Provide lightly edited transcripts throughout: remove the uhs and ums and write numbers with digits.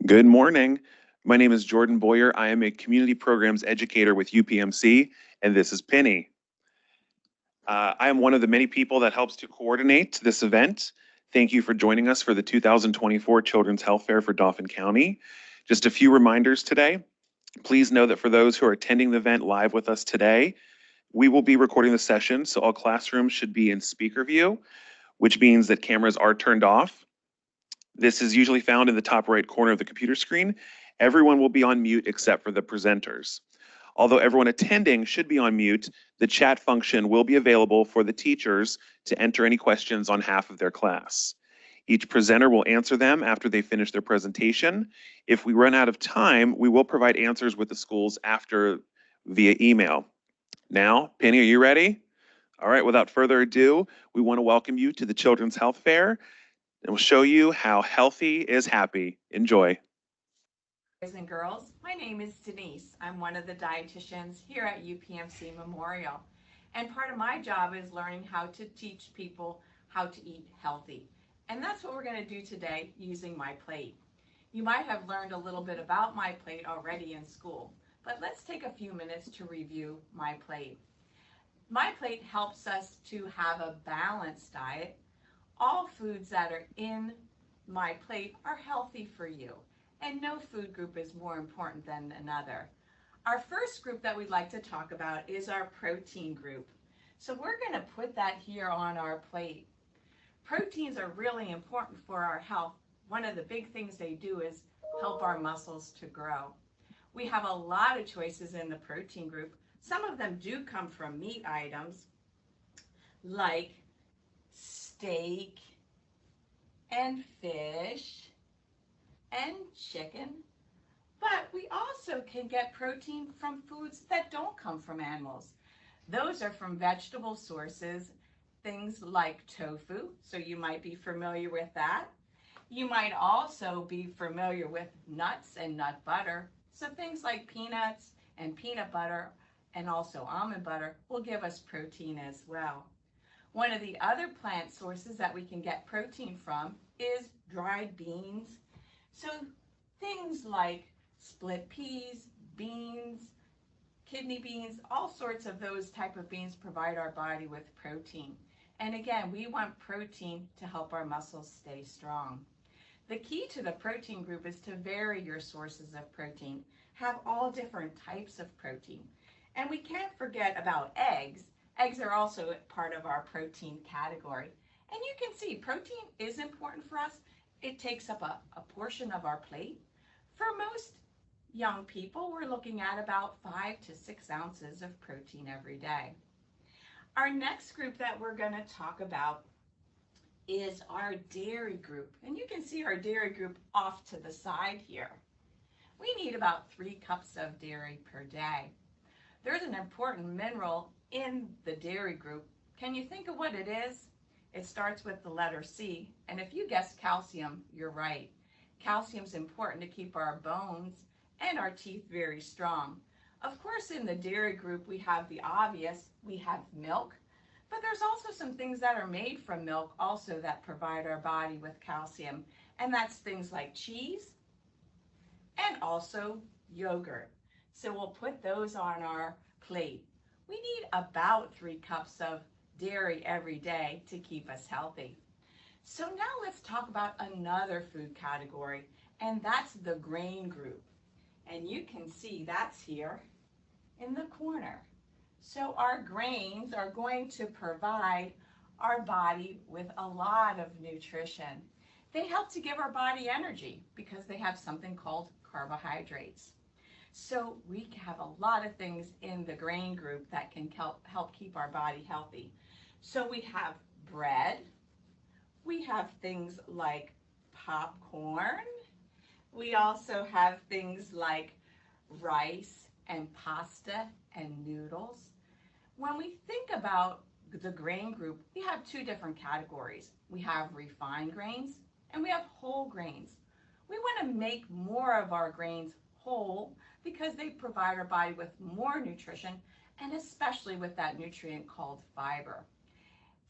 Good morning. My name is Jordan Boyer. I am a community programs educator with UPMC, and this is Penny. I am one of the many people that helps to coordinate this event. Thank you for joining us for the 2024 Children's Health Fair for Dauphin County. Just a few reminders today. Please know that for those who are attending the event live with us today, we will be recording the session, so all classrooms should be in speaker view, which means that cameras are turned off. This is usually found in the top right corner of the computer screen. Everyone will be on mute except for the presenters. Although everyone attending should be on mute, the chat function will be available for the teachers to enter any questions on half of their class. Each presenter will answer them after they finish their presentation. If we run out of time, we will provide answers with the schools after via email. Now, Penny, are you ready? All right, without further ado, we want to welcome you to the Children's Health Fair, and we'll show you how healthy is happy. Enjoy. Boys and girls, my name is Denise. I'm one of the dietitians here at UPMC Memorial. And part of my job is learning how to teach people how to eat healthy. And that's what we're going to do today using My Plate. You might have learned a little bit about My Plate already in school, but let's take a few minutes to review My Plate. My Plate helps us to have a balanced diet. All foods that are in My Plate are healthy for you, and no food group is more important than another. Our first group that we'd like to talk about is our protein group. So we're going to put that here on our plate. Proteins are really important for our health. One of the big things they do is help our muscles to grow. We have a lot of choices in the protein group. Some of them do come from meat items like steak and fish and chicken, but we also can get protein from foods that don't come from animals. Those are from vegetable sources, things like tofu, so you might be familiar with that. You might also be familiar with nuts and nut butter, so things like peanuts and peanut butter and also almond butter will give us protein as well. One of the other plant sources that we can get protein from is dried beans. So things like split peas, beans, kidney beans, all sorts of those type of beans provide our body with protein. And again, we want protein to help our muscles stay strong. The key to the protein group is to vary your sources of protein. Have all different types of protein. And we can't forget about eggs. Eggs are also part of our protein category. And you can see protein is important for us. It takes up a portion of our plate. For most young people, we're looking at about 5 to 6 ounces of protein every day. Our next group that we're going to talk about is our dairy group. And you can see our dairy group off to the side here. We need about 3 cups of dairy per day. There's an important mineral in the dairy group. Can you think of what it is? It starts with the letter C, and if you guessed calcium, you're right. Calcium's important to keep our bones and our teeth very strong. Of course, in the dairy group, we have the obvious. We have milk, but there's also some things that are made from milk also that provide our body with calcium, and that's things like cheese and also yogurt. So we'll put those on our plate. We need about 3 cups of dairy every day to keep us healthy. So now let's talk about another food category, and that's the grain group. And you can see that's here in the corner. So our grains are going to provide our body with a lot of nutrition. They help to give our body energy because they have something called carbohydrates. So we have a lot of things in the grain group that can help keep our body healthy. So we have bread, we have things like popcorn, we also have things like rice and pasta and noodles. When we think about the grain group, we have 2 different categories. We have refined grains and we have whole grains. We want to make more of our grains whole because they provide our body with more nutrition, and especially with that nutrient called fiber.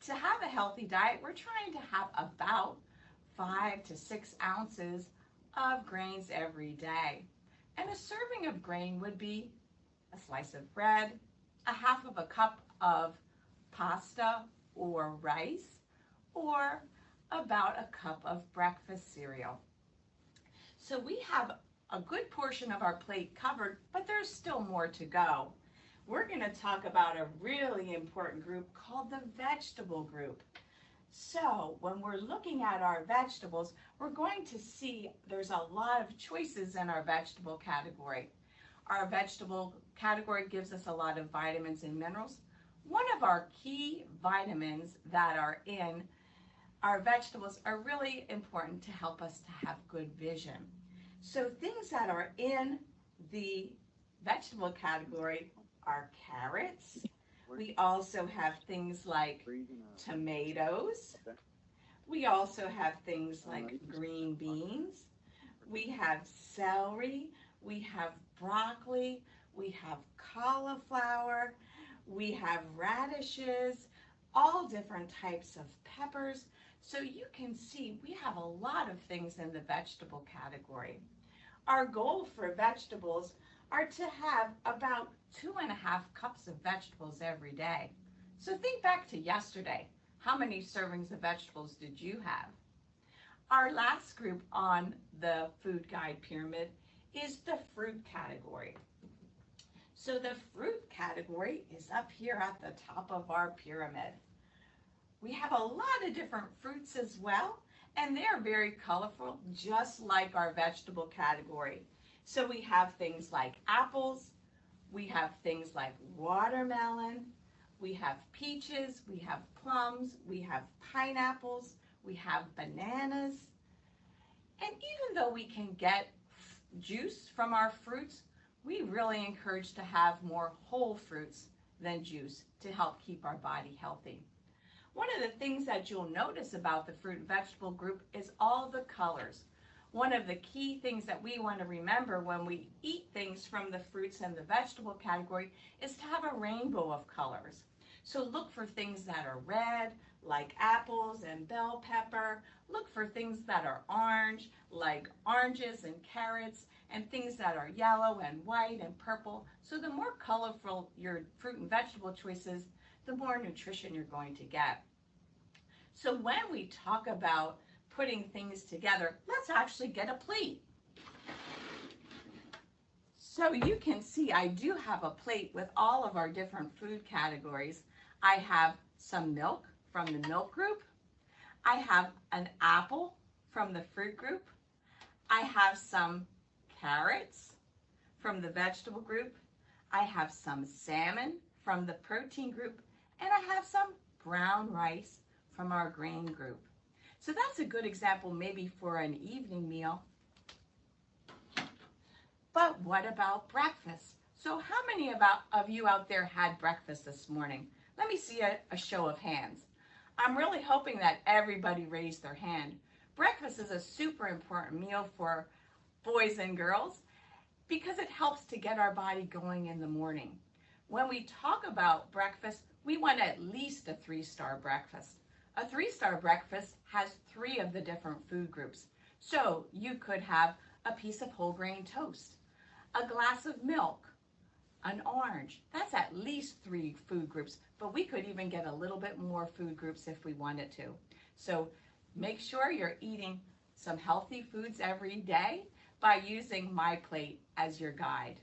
To have a healthy diet, we're trying to have about 5 to 6 ounces of grains every day. And a serving of grain would be a slice of bread, a half of a cup of pasta or rice, or about a cup of breakfast cereal. So we have a good portion of our plate covered, but there's still more to go. We're going to talk about a really important group called the vegetable group. So when we're looking at our vegetables, we're going to see there's a lot of choices in our vegetable category. Our vegetable category gives us a lot of vitamins and minerals. One of our key vitamins that are in our vegetables are really important to help us to have good vision. So things that are in the vegetable category are carrots. We also have things like tomatoes. We also have things like green beans. We have celery. We have broccoli. We have cauliflower. We have radishes, all different types of peppers. So you can see we have a lot of things in the vegetable category. Our goal for vegetables are to have about 2.5 cups of vegetables every day. So think back to yesterday. How many servings of vegetables did you have? Our last group on the food guide pyramid is the fruit category. So the fruit category is up here at the top of our pyramid. We have a lot of different fruits as well, and they're very colorful, just like our vegetable category. So we have things like apples, we have things like watermelon, we have peaches, we have plums, we have pineapples, we have bananas. And even though we can get juice from our fruits, we really encourage to have more whole fruits than juice to help keep our body healthy. One of the things that you'll notice about the fruit and vegetable group is all the colors. One of the key things that we want to remember when we eat things from the fruits and the vegetable category is to have a rainbow of colors. So look for things that are red, like apples and bell pepper. Look for things that are orange, like oranges and carrots, and things that are yellow and white and purple. So the more colorful your fruit and vegetable choices, the more nutrition you're going to get. So when we talk about putting things together, let's actually get a plate. So you can see I do have a plate with all of our different food categories. I have some milk from the milk group. I have an apple from the fruit group. I have some carrots from the vegetable group. I have some salmon from the protein group. And I have some brown rice from our grain group. So that's a good example maybe for an evening meal. But what about breakfast? So how many of you out there had breakfast this morning? Let me see a show of hands. I'm really hoping that everybody raised their hand. Breakfast is a super important meal for boys and girls because it helps to get our body going in the morning. When we talk about breakfast, we want at least a 3-star breakfast. A 3-star breakfast has 3 of the different food groups. So you could have a piece of whole grain toast, a glass of milk, an orange. That's at least 3 food groups, but we could even get a little bit more food groups if we wanted to. So make sure you're eating some healthy foods every day by using my plate as your guide.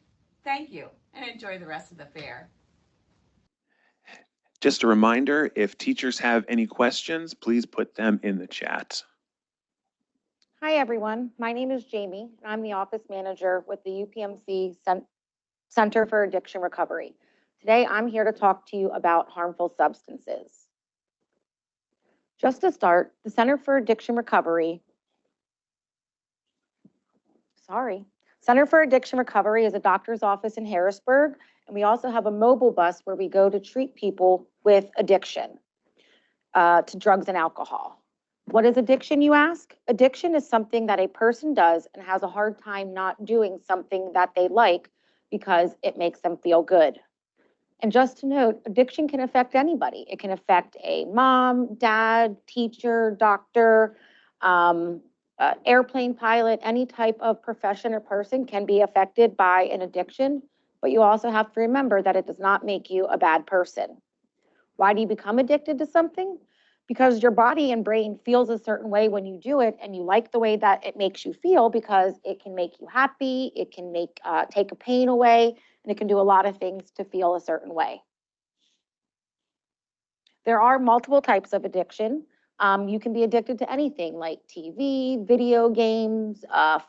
Thank you, and enjoy the rest of the fair. Just a reminder, if teachers have any questions, please put them in the chat. Hi, everyone. My name is Jamie, and I'm the office manager with the UPMC Center for Addiction Recovery. Today, I'm here to talk to you about harmful substances. Just to start, the Center for Addiction Recovery is a doctor's office in Harrisburg, and we also have a mobile bus where we go to treat people with addiction to drugs and alcohol. What is addiction, you ask? Addiction is something that a person does and has a hard time not doing something that they like because it makes them feel good. And just to note, addiction can affect anybody. It can affect a mom, dad, teacher, doctor, airplane pilot, any type of profession or person can be affected by an addiction, but you also have to remember that it does not make you a bad person. Why do you become addicted to something? Because your body and brain feels a certain way when you do it, and you like the way that it makes you feel because it can make you happy, it can take a pain away, and it can do a lot of things to feel a certain way. There are multiple types of addiction. You can be addicted to anything like TV, video games,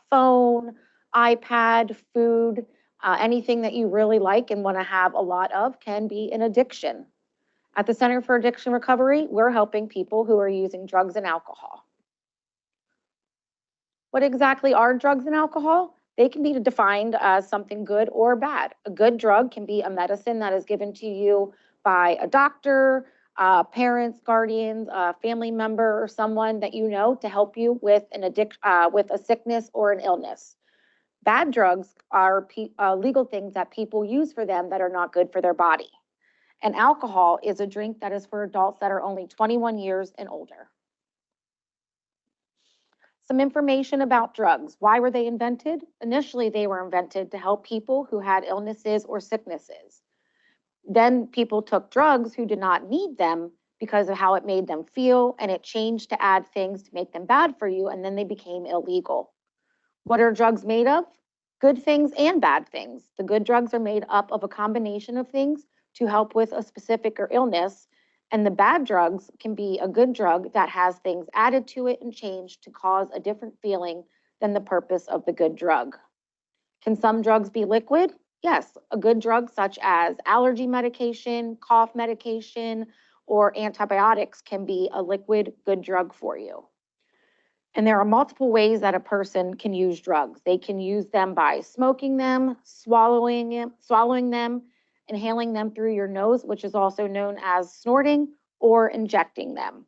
phone, iPad, food, anything that you really like and want to have a lot of can be an addiction. At the Center for Addiction Recovery, we're helping people who are using drugs and alcohol. What exactly are drugs and alcohol? They can be defined as something good or bad. A good drug can be a medicine that is given to you by a doctor, parents, guardians, a family member, or someone that you know to help you with with a sickness or an illness. Bad drugs are legal things that people use for them that are not good for their body. And alcohol is a drink that is for adults that are only 21 years and older. Some information about drugs. Why were they invented? Initially, they were invented to help people who had illnesses or sicknesses. Then people took drugs who did not need them because of how it made them feel, and it changed to add things to make them bad for you, and then they became illegal. What are drugs made of? Good things and bad things. The good drugs are made up of a combination of things to help with a specific or illness, and the bad drugs can be a good drug that has things added to it and changed to cause a different feeling than the purpose of the good drug. Can some drugs be liquid? Yes, a good drug such as allergy medication, cough medication, or antibiotics can be a liquid good drug for you. And there are multiple ways that a person can use drugs. They can use them by smoking them, swallowing them, inhaling them through your nose, which is also known as snorting, or injecting them.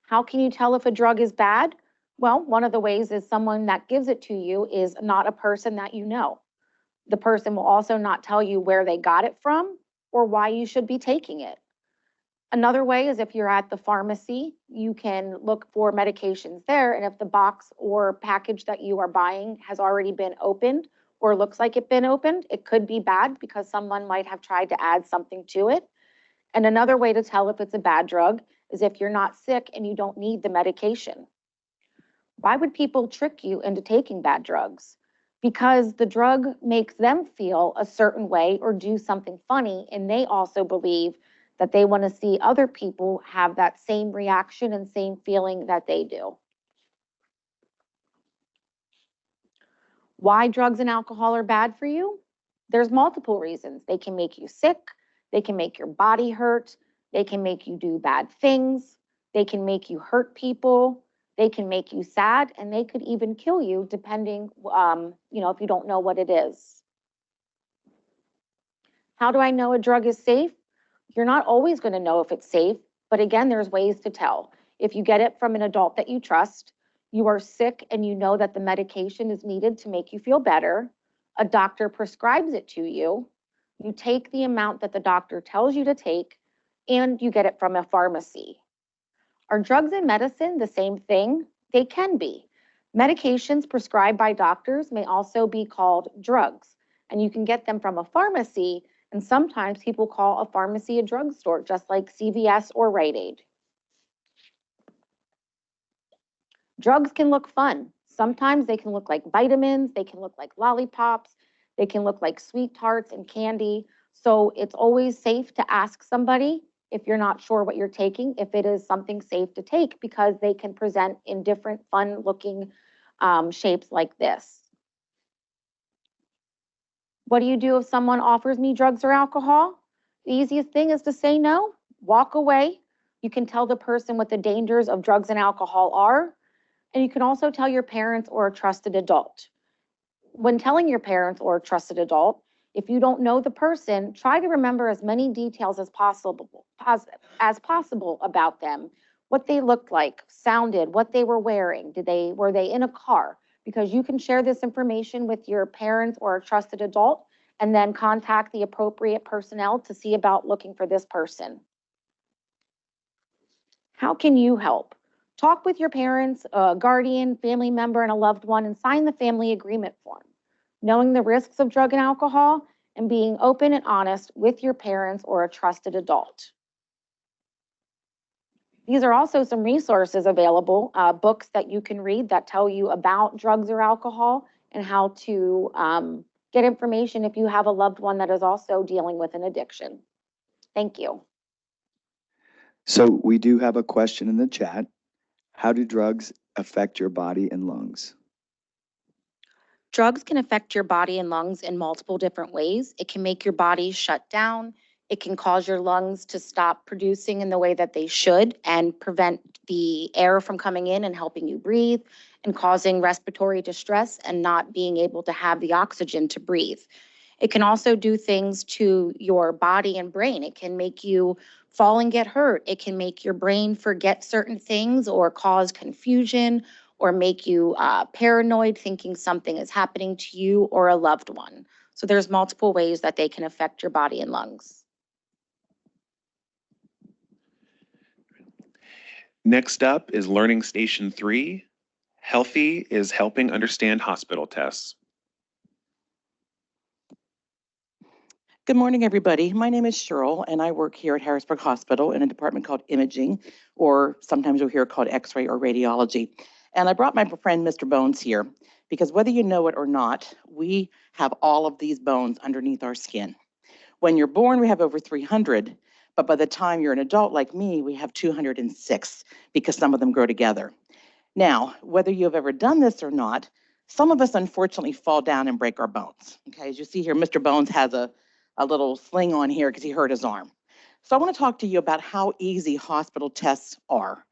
How can you tell if a drug is bad? Well, one of the ways is someone that gives it to you is not a person that you know. The person will also not tell you where they got it from or why you should be taking it. Another way is if you're at the pharmacy, you can look for medications there. And if the box or package that you are buying has already been opened or looks like it's been opened, it could be bad because someone might have tried to add something to it. And another way to tell if it's a bad drug is if you're not sick and you don't need the medication. Why would people trick you into taking bad drugs? Because the drug makes them feel a certain way or do something funny, and they also believe that they want to see other people have that same reaction and same feeling that they do. Why drugs and alcohol are bad for you? There's multiple reasons. They can make you sick, they can make your body hurt, they can make you do bad things, they can make you hurt people, they can make you sad, and they could even kill you depending, if you don't know what it is. How do I know a drug is safe? You're not always going to know if it's safe, but again, there's ways to tell. If you get it from an adult that you trust, you are sick and you know that the medication is needed to make you feel better, a doctor prescribes it to you, you take the amount that the doctor tells you to take, and you get it from a pharmacy. Are drugs and medicine the same thing? They can be. Medications prescribed by doctors may also be called drugs, and you can get them from a pharmacy. And sometimes people call a pharmacy a drugstore, just like CVS or Rite Aid. Drugs can look fun. Sometimes they can look like vitamins, they can look like lollipops, they can look like sweet tarts and candy. So it's always safe to ask somebody if you're not sure what you're taking, if it is something safe to take, because they can present in different fun looking shapes like this. What do you do if someone offers me drugs or alcohol? The easiest thing is to say no, walk away. You can tell the person what the dangers of drugs and alcohol are, and you can also tell your parents or a trusted adult. When telling your parents or a trusted adult, if you don't know the person, try to remember as many details as possible about them, what they looked like, sounded, what they were wearing, were they in a car? Because you can share this information with your parents or a trusted adult and then contact the appropriate personnel to see about looking for this person. How can you help? Talk with your parents, a guardian, family member, and a loved one, and sign the family agreement form. Knowing the risks of drug and alcohol and being open and honest with your parents or a trusted adult. These are also some resources available, books that you can read that tell you about drugs or alcohol and how to get information if you have a loved one that is also dealing with an addiction. Thank you. So we do have a question in the chat. How do drugs affect your body and lungs? Drugs can affect your body and lungs in multiple different ways. It can make your body shut down. It can cause your lungs to stop producing in the way that they should and prevent the air from coming in and helping you breathe and causing respiratory distress and not being able to have the oxygen to breathe. It can also do things to your body and brain. It can make you fall and get hurt. It can make your brain forget certain things or cause confusion or make you paranoid, thinking something is happening to you or a loved one. So there's multiple ways that they can affect your body and lungs. Next up is Learning Station 3. Healthy is helping understand hospital tests. Good morning, everybody. My name is Cheryl, and I work here at Harrisburg Hospital in a department called imaging, or sometimes you'll hear it called X-ray or radiology. And I brought my friend, Mr. Bones, here because whether you know it or not, we have all of these bones underneath our skin. When you're born, we have over 300, but by the time you're an adult like me, we have 206 because some of them grow together. Now, whether you have ever done this or not, some of us unfortunately fall down and break our bones. Okay, as you see here, Mr. Bones has a little sling on here because he hurt his arm. So I want to talk to you about how easy hospital tests are,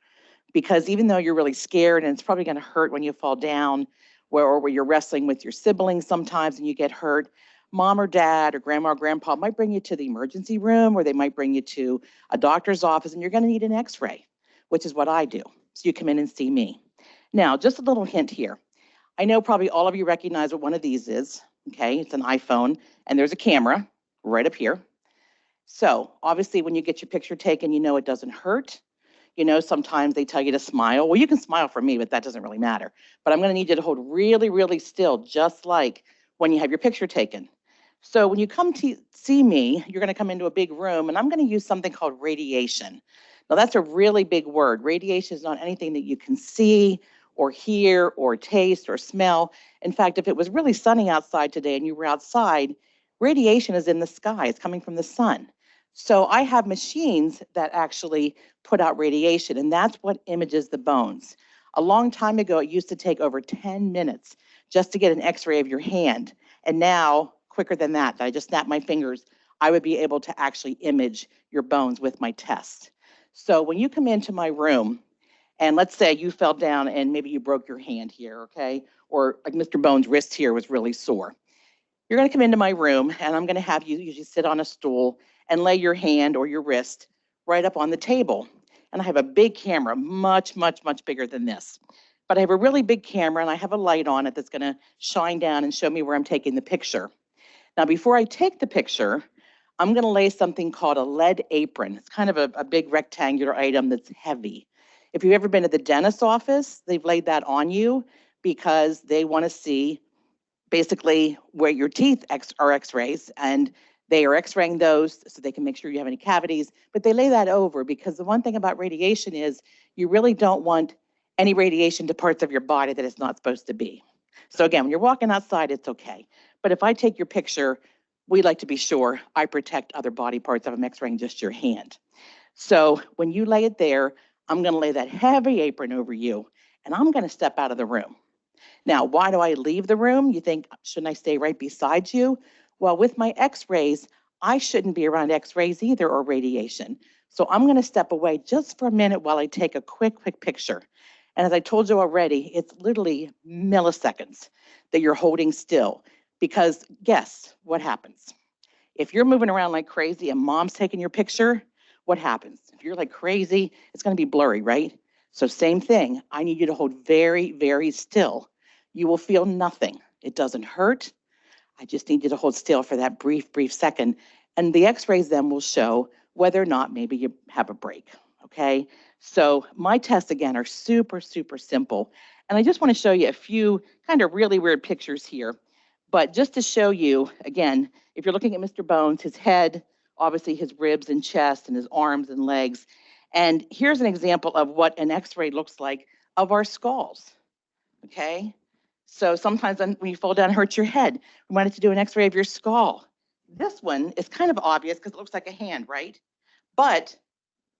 because even though you're really scared and it's probably going to hurt when you fall down, or where you're wrestling with your siblings sometimes and you get hurt, mom or dad or grandma or grandpa might bring you to the emergency room, or they might bring you to a doctor's office, and you're going to need an X-ray, which is what I do. So you come in and see me. Now, just a little hint here. I know probably all of you recognize what one of these is. Okay, it's an iPhone, and there's a camera right up here. So obviously when you get your picture taken, you know it doesn't hurt. You know, sometimes they tell you to smile. Well, you can smile for me, but that doesn't really matter. But I'm going to need you to hold really, really still, just like when you have your picture taken. So when you come to see me, you're going to come into a big room, and I'm going to use something called radiation. Now, that's a really big word. Radiation is not anything that you can see or hear or taste or smell. In fact, if it was really sunny outside today and you were outside, radiation is in the sky. It's coming from the sun. So I have machines that actually put out radiation, and that's what images the bones. A long time ago, it used to take over 10 minutes just to get an X-ray of your hand. And now, quicker than that, I just snap my fingers, I would be able to actually image your bones with my test. So when you come into my room, and let's say you fell down and maybe you broke your hand here, okay? Or like Mr. Bones' wrist here was really sore. You're going to come into my room, and I'm going to have you usually sit on a stool and lay your hand or your wrist right up on the table. And I have a big camera, much, much, much bigger than this. But I have a really big camera, and I have a light on it that's going to shine down and show me where I'm taking the picture. Now, before I take the picture, I'm going to lay something called a lead apron. It's kind of a big rectangular item that's heavy. If you've ever been to the dentist's office, they've laid that on you because they want to see basically where your teeth are X-rays, and they are X-raying those so they can make sure you have any cavities, but they lay that over because the one thing about radiation is you really don't want any radiation to parts of your body that it's not supposed to be. So again, when you're walking outside, it's okay. But if I take your picture, we like to be sure I protect other body parts if I'm X-raying just your hand. So when you lay it there, I'm going to lay that heavy apron over you, and I'm going to step out of the room. Now, why do I leave the room? You think, shouldn't I stay right beside you? Well, with my X-rays, I shouldn't be around X-rays either or radiation. So I'm going to step away just for a minute while I take a quick picture. And as I told you already, it's literally milliseconds that you're holding still, because guess what happens? If you're moving around like crazy and mom's taking your picture, what happens? If you're like crazy, it's going to be blurry, right? So same thing. I need you to hold very, very still. You will feel nothing. It doesn't hurt. I just need you to hold still for that brief second. And the X-rays then will show whether or not maybe you have a break. okay? So my tests, again, are super, super simple. And I just want to show you a few kind of really weird pictures here. But just to show you, again, if you're looking at Mr. Bones, his head, obviously his ribs and chest and his arms and legs. And here's an example of what an x-ray looks like of our skulls, okay? So sometimes when you fall down and hurt your head, we wanted to do an x-ray of your skull. This one is kind of obvious because it looks like a hand, right? But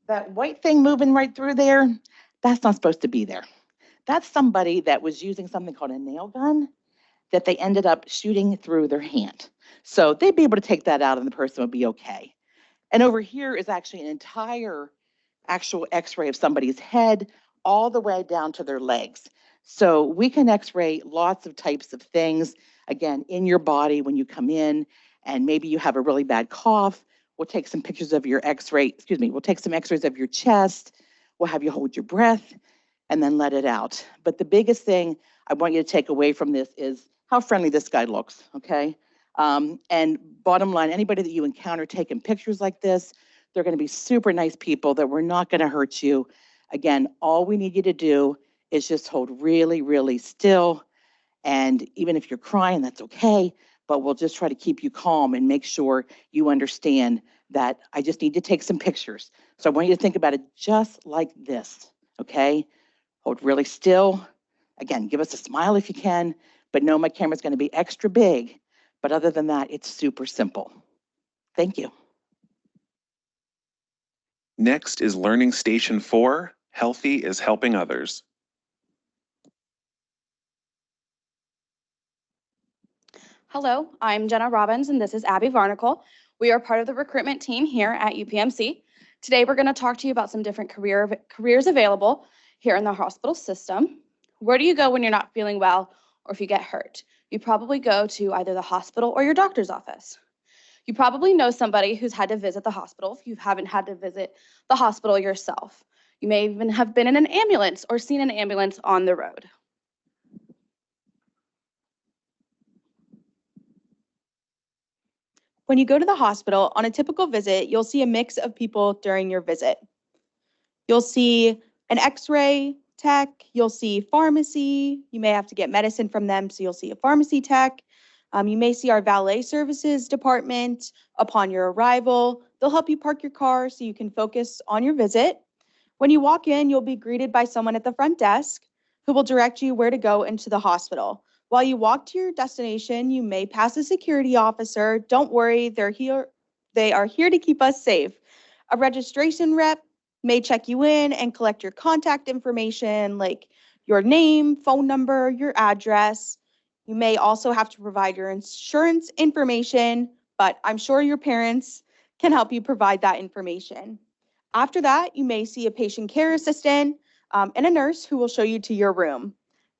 that white thing moving right through there, that's not supposed to be there. That's somebody that was using something called a nail gun that they ended up shooting through their hand. So they'd be able to take that out and the person would be okay. And over here is actually an entire actual x-ray of somebody's head all the way down to their legs. So we can x-ray lots of types of things, again, in your body when you come in, and maybe you have a really bad cough. We'll take some pictures of your x-ray, we'll take some x-rays of your chest. We'll have you hold your breath and then let it out. But the biggest thing I want you to take away from this is how friendly this guy looks, okay? And bottom line, anybody that you encounter taking pictures like this, they're going to be super nice people that we're not going to hurt you. Again, all we need you to do is just hold really, really still. And even if you're crying, that's okay. But we'll just try to keep you calm and make sure you understand that I just need to take some pictures. So I want you to think about it just like this, okay? Hold really still. Again, give us a smile if you can, but know my camera's going to be extra big. But other than that, it's super simple. Thank you. Next is Learning Station 4, Healthy is Helping Others. Hello, I'm Jenna Robbins, and this is Abby Varnicle. We are part of the recruitment team here at UPMC. Today, we're going to talk to you about some different careers available here in the hospital system. Where do you go when you're not feeling well or if you get hurt? You probably go to either the hospital or your doctor's office. You probably know somebody who's had to visit the hospital if you haven't had to visit the hospital yourself. You may even have been in an ambulance or seen an ambulance on the road. When you go to the hospital on a typical visit, you'll see a mix of people during your visit. You'll see an x-ray tech, you'll see pharmacy, you may have to get medicine from them, so you'll see a pharmacy tech. You may see our valet services department upon your arrival. They'll help you park your car so you can focus on your visit. When you walk in, you'll be greeted by someone at the front desk who will direct you where to go into the hospital. While you walk to your destination, you may pass a security officer. Don't worry, they are here to keep us safe. A registration rep may check you in and collect your contact information like your name, phone number, your address. You may also have to provide your insurance information, but I'm sure your parents can help you provide that information. After that, you may see a patient care assistant and a nurse who will show you to your room.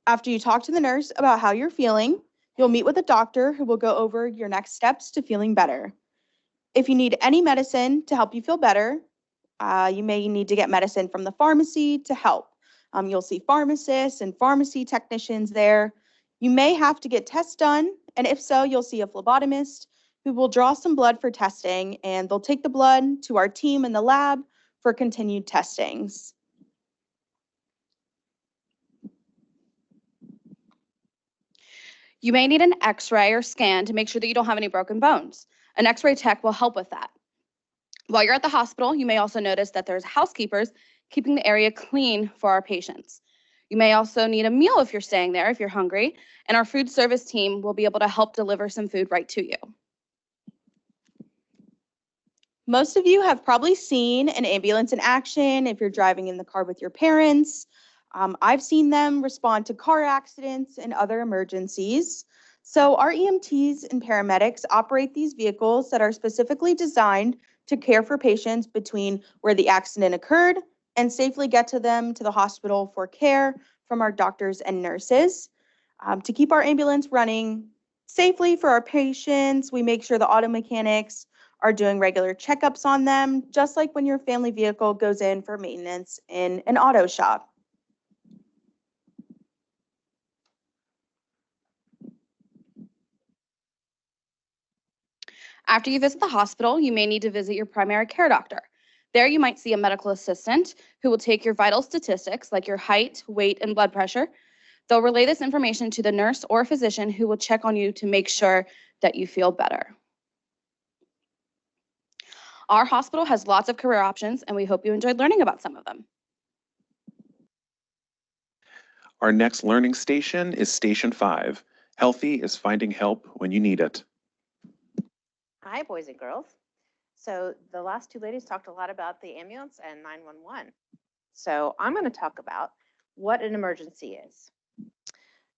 After you talk to the nurse about how you're feeling, you'll meet with a doctor who will go over your next steps to feeling better. If you need any medicine to help you feel better, you may need to get medicine from the pharmacy to help. You'll see pharmacists and pharmacy technicians there. You may have to get tests done, and if so, you'll see a phlebotomist who will draw some blood for testing, and they'll take the blood to our team in the lab for continued testings. You may need an x-ray or scan to make sure that you don't have any broken bones. An x-ray tech will help with that. While you're at the hospital, you may also notice that there's housekeepers keeping the area clean for our patients. You may also need a meal if you're staying there, if you're hungry, and our food service team will be able to help deliver some food right to you. Most of you have probably seen an ambulance in action if you're driving in the car with your parents. I've seen them respond to car accidents and other emergencies. So our EMTs and paramedics operate these vehicles that are specifically designed to care for patients between where the accident occurred and safely get to them to the hospital for care from our doctors and nurses. To keep our ambulance running safely for our patients, we make sure the auto mechanics are doing regular checkups on them, just like when your family vehicle goes in for maintenance in an auto shop. After you visit the hospital, you may need to visit your primary care doctor. There you might see a medical assistant who will take your vital statistics like your height, weight, and blood pressure. They'll relay this information to the nurse or physician who will check on you to make sure that you feel better. Our hospital has lots of career options, and we hope you enjoyed learning about some of them. Our next learning station is Station 5. Healthy is finding help when you need it. Hi, boys and girls. So the last two ladies talked a lot about the ambulance and 911. So I'm going to talk about what an emergency is.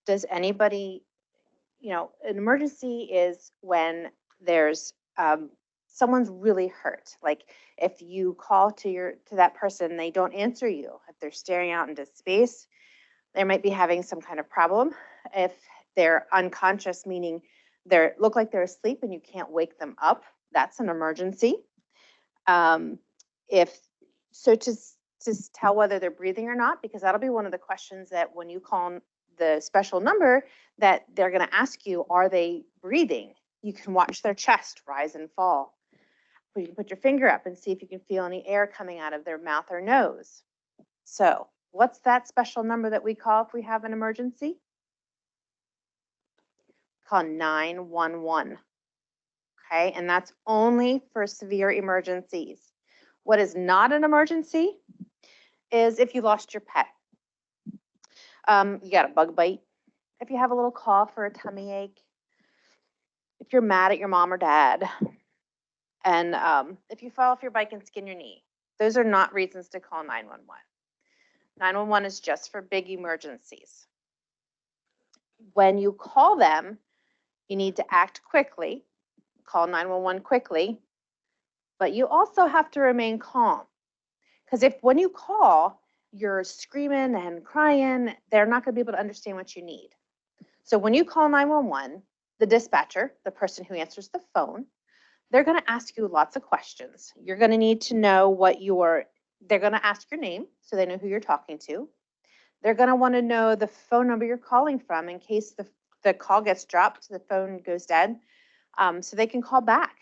Does anybody, an emergency is when there's someone's really hurt. Like if you call to that person, they don't answer you. If they're staring out into space, they might be having some kind of problem. If they're unconscious, meaning they look like they're asleep and you can't wake them up, that's an emergency. To tell whether they're breathing or not, because that'll be one of the questions that when you call the special number that they're going to ask you, are they breathing? You can watch their chest rise and fall. You can put your finger up and see if you can feel any air coming out of their mouth or nose. So what's that special number that we call if we have an emergency? Call 911. Okay, and that's only for severe emergencies. What is not an emergency is if you lost your pet. You got a bug bite, if you have a little cough or a tummy ache, if you're mad at your mom or dad, and if you fall off your bike and skin your knee. Those are not reasons to call 911. 911 is just for big emergencies. When you call them, you need to act quickly, call 911 quickly, but you also have to remain calm. Because when you call, you're screaming and crying, they're not going to be able to understand what you need. So when you call 911, the dispatcher, the person who answers the phone, they're going to ask you lots of questions. You're going to need to know they're going to ask your name so they know who you're talking to. They're going to want to know the phone number you're calling from in case the call gets dropped, the phone goes dead, so they can call back.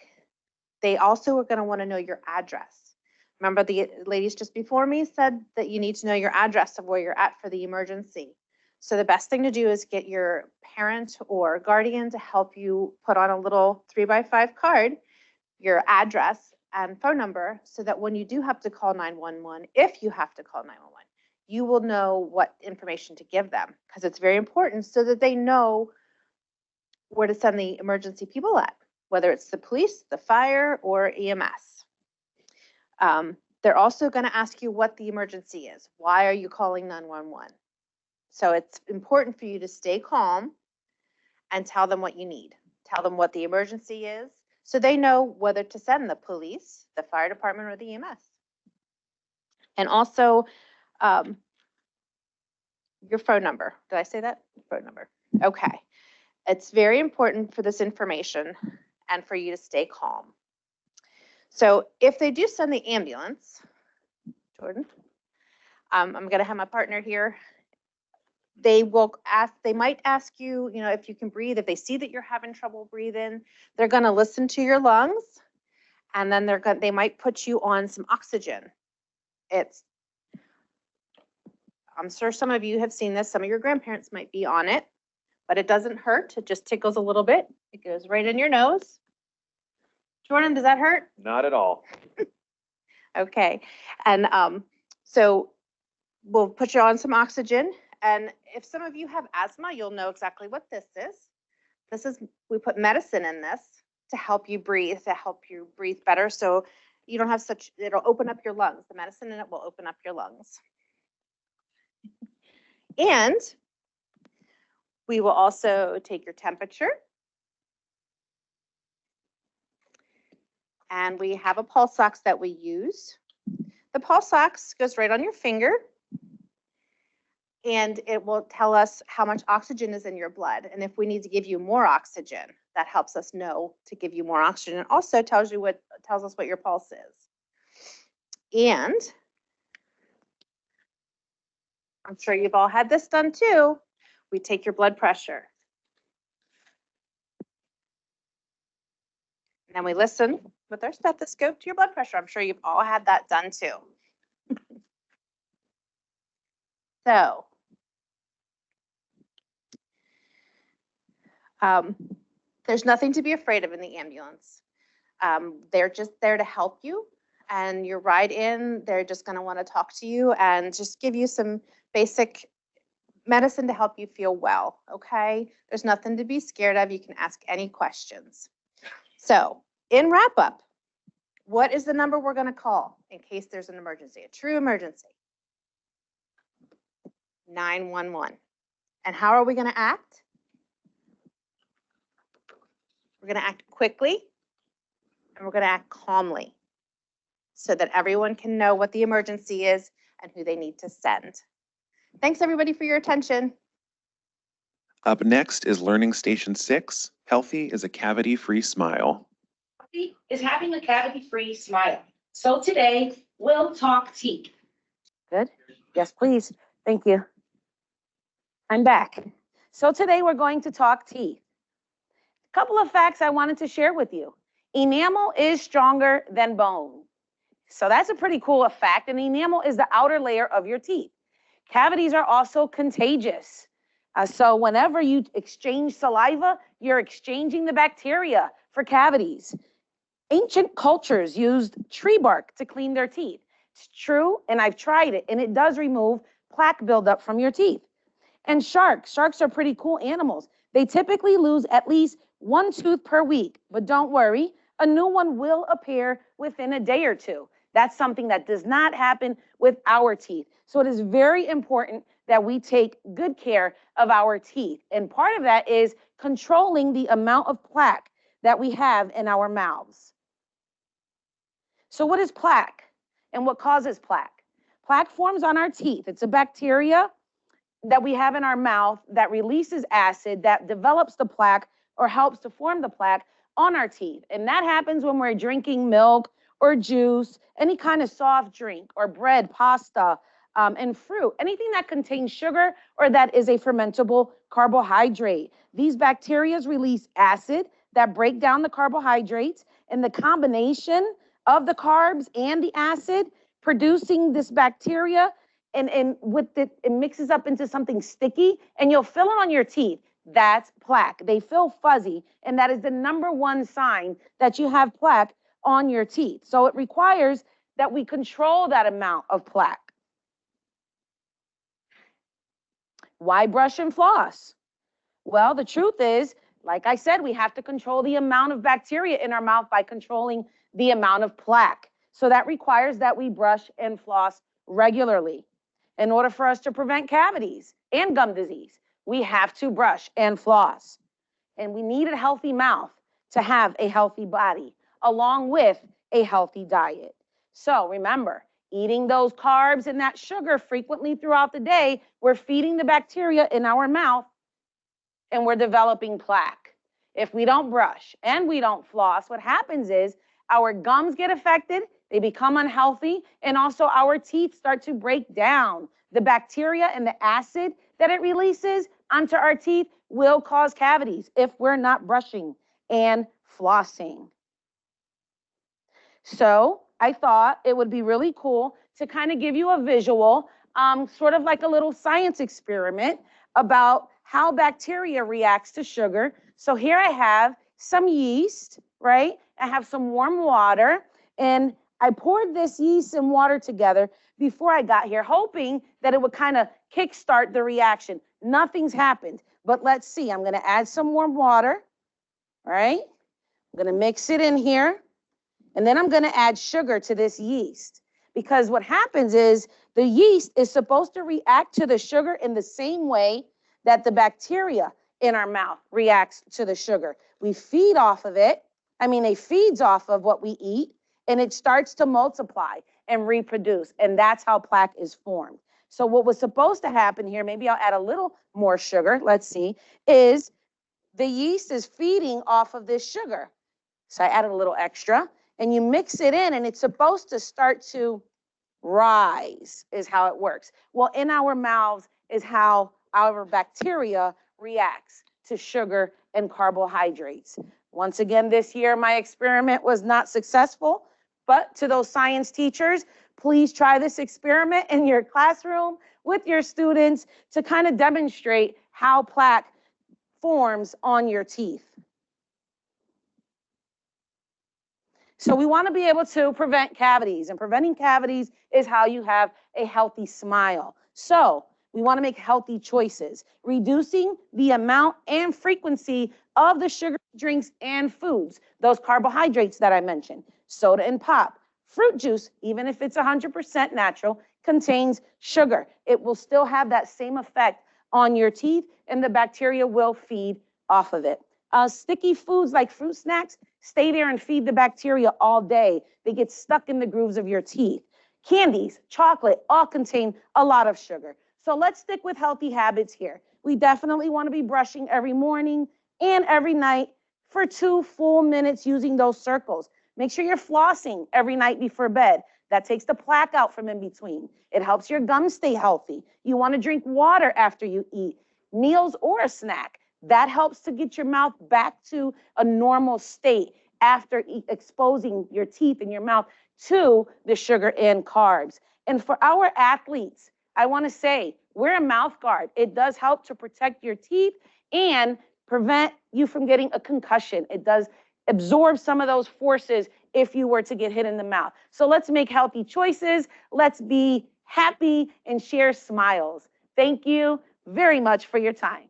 They also are going to want to know your address. Remember, the ladies just before me said that you need to know your address of where you're at for the emergency. So the best thing to do is get your parent or guardian to help you put on a little 3x5 card, your address and phone number, so that when you do have to call 911, if you have to call 911, you will know what information to give them, because it's very important so that they know where to send the emergency people at, whether it's the police, the fire, or EMS. They're also going to ask you what the emergency is. Why are you calling 911? So it's important for you to stay calm and tell them what you need. Tell them what the emergency is so they know whether to send the police, the fire department, or the EMS. And also your phone number. Did I say that? Phone number. Okay. It's very important for this information and for you to stay calm. So if they do send the ambulance, Jordan, I'm going to have my partner here. They might ask you, if you can breathe. If they see that you're having trouble breathing, they're going to listen to your lungs, and then they might put you on some oxygen. I'm sure some of you have seen this. Some of your grandparents might be on it, but it doesn't hurt. It just tickles a little bit. It goes right in your nose. Jordan, does that hurt? Not at all. Okay. And so we'll put you on some oxygen. And if some of you have asthma, you'll know exactly what this is. We put medicine in this to help you breathe better. So you don't have it'll open up your lungs. The medicine in it will open up your lungs. And we will also take your temperature. And we have a pulse ox that we use. The pulse ox goes right on your finger, and it will tell us how much oxygen is in your blood. And if we need to give you more oxygen, that helps us know to give you more oxygen. It also tells us what your pulse is. And I'm sure you've all had this done too. We take your blood pressure. then we listen with our stethoscope to your blood pressure. I'm sure you've all had that done too. So, there's nothing to be afraid of in the ambulance. They're just there to help you, and your ride in, they're just going to want to talk to you and just give you some basic medicine to help you feel well, okay? There's nothing to be scared of. You can ask any questions. So, in wrap up, what is the number we're going to call in case there's an emergency, a true emergency? 911. And how are we going to act? We're going to act quickly, and we're going to act calmly so that everyone can know what the emergency is and who they need to send. Thanks, everybody, for your attention. Up next is Learning Station 6, Healthy is a Cavity-Free Smile. Healthy is having a cavity-free smile. So today, we'll talk teeth. Good. Yes, please. Thank you. I'm back. So today we're going to talk teeth. A couple of facts I wanted to share with you. Enamel is stronger than bone. So that's a pretty cool fact. And enamel is the outer layer of your teeth. Cavities are also contagious. So whenever you exchange saliva, you're exchanging the bacteria for cavities. Ancient cultures used tree bark to clean their teeth. It's true, and I've tried it, and it does remove plaque buildup from your teeth. And sharks are pretty cool animals. They typically lose at least one tooth per week, but don't worry, a new one will appear within a day or two. That's something that does not happen with our teeth. So it is very important that we take good care of our teeth. And part of that is controlling the amount of plaque that we have in our mouths. So what is plaque and what causes plaque? Plaque forms on our teeth. It's a bacteria that we have in our mouth that releases acid that develops the plaque or helps to form the plaque on our teeth. And that happens when we're drinking milk or juice, any kind of soft drink or bread, pasta, and fruit, anything that contains sugar or that is a fermentable carbohydrate. These bacteria release acid that break down the carbohydrates, and the combination of the carbs and the acid producing this bacteria and with it mixes up into something sticky, and you'll feel it on your teeth. That's plaque. They feel fuzzy, and that is the number one sign that you have plaque on your teeth. So it requires that we control that amount of plaque. Why brush and floss? Well, the truth is, like I said, we have to control the amount of bacteria in our mouth by controlling the amount of plaque. So that requires that we brush and floss regularly. In order for us to prevent cavities and gum disease, we have to brush and floss. And we need a healthy mouth to have a healthy body, along with a healthy diet. So remember, eating those carbs and that sugar frequently throughout the day, we're feeding the bacteria in our mouth and we're developing plaque. If we don't brush and we don't floss, what happens is our gums get affected, they become unhealthy, and also our teeth start to break down. The bacteria and the acid that it releases onto our teeth will cause cavities if we're not brushing and flossing. So I thought it would be really cool to kind of give you a visual, sort of like a little science experiment about how bacteria reacts to sugar. So here I have some yeast, right? I have some warm water, and I poured this yeast and water together before I got here, hoping that it would kind of kickstart the reaction. Nothing's happened, but let's see. I'm going to add some warm water, all right? I'm going to mix it in here, and then I'm going to add sugar to this yeast, because what happens is the yeast is supposed to react to the sugar in the same way that the bacteria in our mouth reacts to the sugar. We feed off of it. It feeds off of what we eat, and it starts to multiply and reproduce, and that's how plaque is formed. So what was supposed to happen here, maybe I'll add a little more sugar, let's see, is the yeast is feeding off of this sugar. So I added a little extra, and you mix it in, and it's supposed to start to rise, is how it works. Well, in our mouths is how our bacteria reacts to sugar and carbohydrates. Once again, this year, my experiment was not successful, but to those science teachers, please try this experiment in your classroom with your students to kind of demonstrate how plaque forms on your teeth. So we want to be able to prevent cavities, and preventing cavities is how you have a healthy smile. So we want to make healthy choices, reducing the amount and frequency of the sugar drinks and foods, those carbohydrates that I mentioned, soda and pop. Fruit juice, even if it's 100% natural, contains sugar. It will still have that same effect on your teeth, and the bacteria will feed off of it. Sticky foods like fruit snacks, stay there and feed the bacteria all day. They get stuck in the grooves of your teeth. Candies, chocolate, all contain a lot of sugar. So let's stick with healthy habits here. We definitely want to be brushing every morning and every night for 2 full minutes using those circles. Make sure you're flossing every night before bed. That takes the plaque out from in between. It helps your gums stay healthy. You want to drink water after you eat, meals or a snack. That helps to get your mouth back to a normal state after exposing your teeth and your mouth to the sugar and carbs. And for our athletes, I want to say, wear a mouth guard. It does help to protect your teeth and prevent you from getting a concussion. It does absorb some of those forces if you were to get hit in the mouth. So let's make healthy choices. Let's be happy and share smiles. Thank you very much for your time.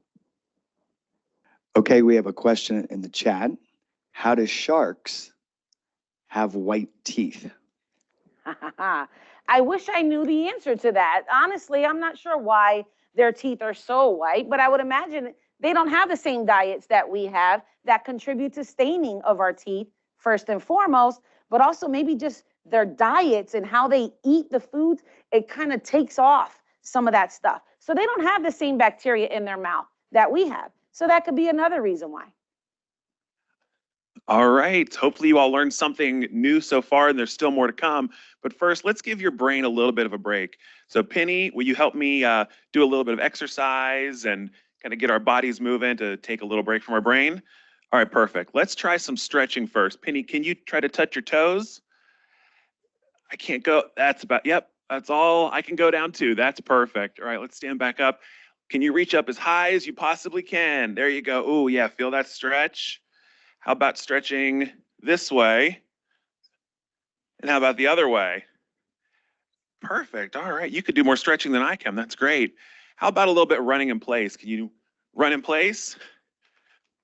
Okay, we have a question in the chat. How do sharks have white teeth? I wish I knew the answer to that. Honestly, I'm not sure why their teeth are so white, but I would imagine they don't have the same diets that we have that contribute to staining of our teeth, first and foremost, but also maybe just their diets and how they eat the foods. It kind of takes off some of that stuff. So they don't have the same bacteria in their mouth that we have. So that could be another reason why. All right. Hopefully you all learned something new so far, and there's still more to come. But first, let's give your brain a little bit of a break. So Penny, will you help me do a little bit of exercise and kind of get our bodies moving to take a little break from our brain? All right, perfect. Let's try some stretching first. Penny, can you try to touch your toes? I can't go. That's about, yep, that's all I can go down to. That's perfect. All right, let's stand back up. Can you reach up as high as you possibly can? There you go. Oh, yeah, feel that stretch? How about stretching this way? And how about the other way? Perfect. All right. You could do more stretching than I can. That's great. How about a little bit running in place? Can you run in place?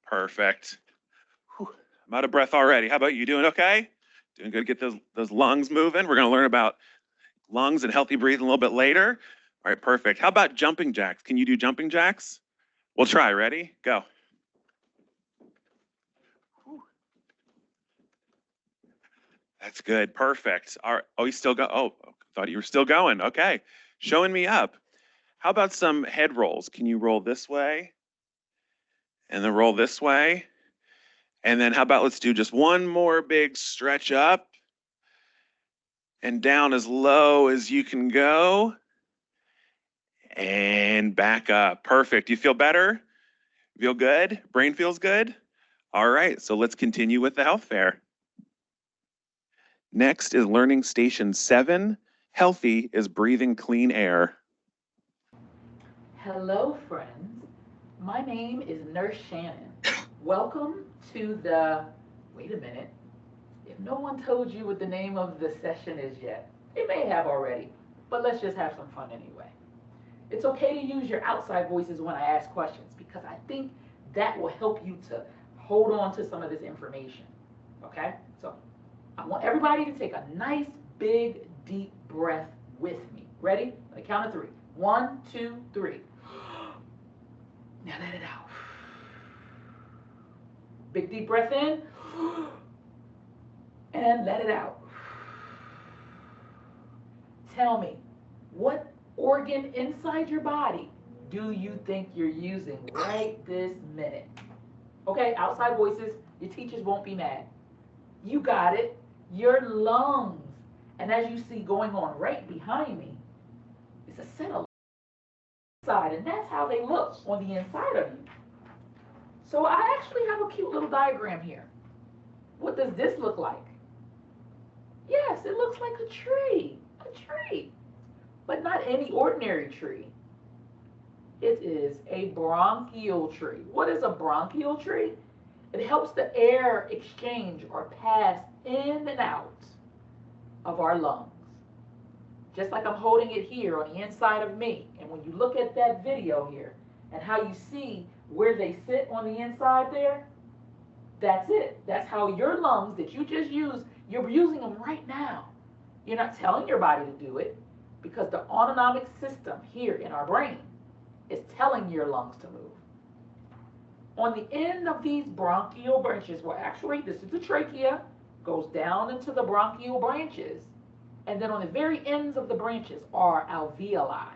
Perfect. Whew. I'm out of breath already. How about you? Doing okay? Doing good. Get those lungs moving. We're going to learn about lungs and healthy breathing a little bit later. All right, perfect. How about jumping jacks? Can you do jumping jacks? We'll try. Ready? Go. That's good. Perfect. All right. Oh, you still go. Oh, thought you were still going. Okay. Showing me up. How about some head rolls? Can you roll this way? And then roll this way? And then how about let's do just one more big stretch up and down as low as you can go. And back up. Perfect. You feel better? Feel good? Brain feels good? All right. So let's continue with the health fair. Next is Learning Station 7. Healthy is breathing clean air. Hello, friends. My name is Nurse Shannon. Welcome to the, wait a minute. If no one told you what the name of the session is yet, they may have already, but let's just have some fun anyway. It's okay to use your outside voices when I ask questions because I think that will help you to hold on to some of this information, okay? So I want everybody to take a nice, big, deep breath with me. Ready? On the count of 3. 1, 2, 3. Now let it out. Big, deep breath in. And let it out. Tell me, what organ inside your body do you think you're using right this minute? Okay, outside voices, your teachers won't be mad. You got it, your lungs. And as you see going on right behind me, it's a set of lungs inside, and that's how they look on the inside of you. So I actually have a cute little diagram here. What does this look like? Yes, it looks like a tree, but not any ordinary tree. It is a bronchial tree. What is a bronchial tree? It helps the air exchange or pass in and out of our lungs. Just like I'm holding it here on the inside of me. And when you look at that video here and how you see where they sit on the inside there, that's it. That's how your lungs that you just used, you're using them right now. You're not telling your body to do it because the autonomic system here in our brain is telling your lungs to move. On the end of these bronchial branches, well, actually, this is the trachea, goes down into the bronchial branches. And then on the very ends of the branches are alveoli,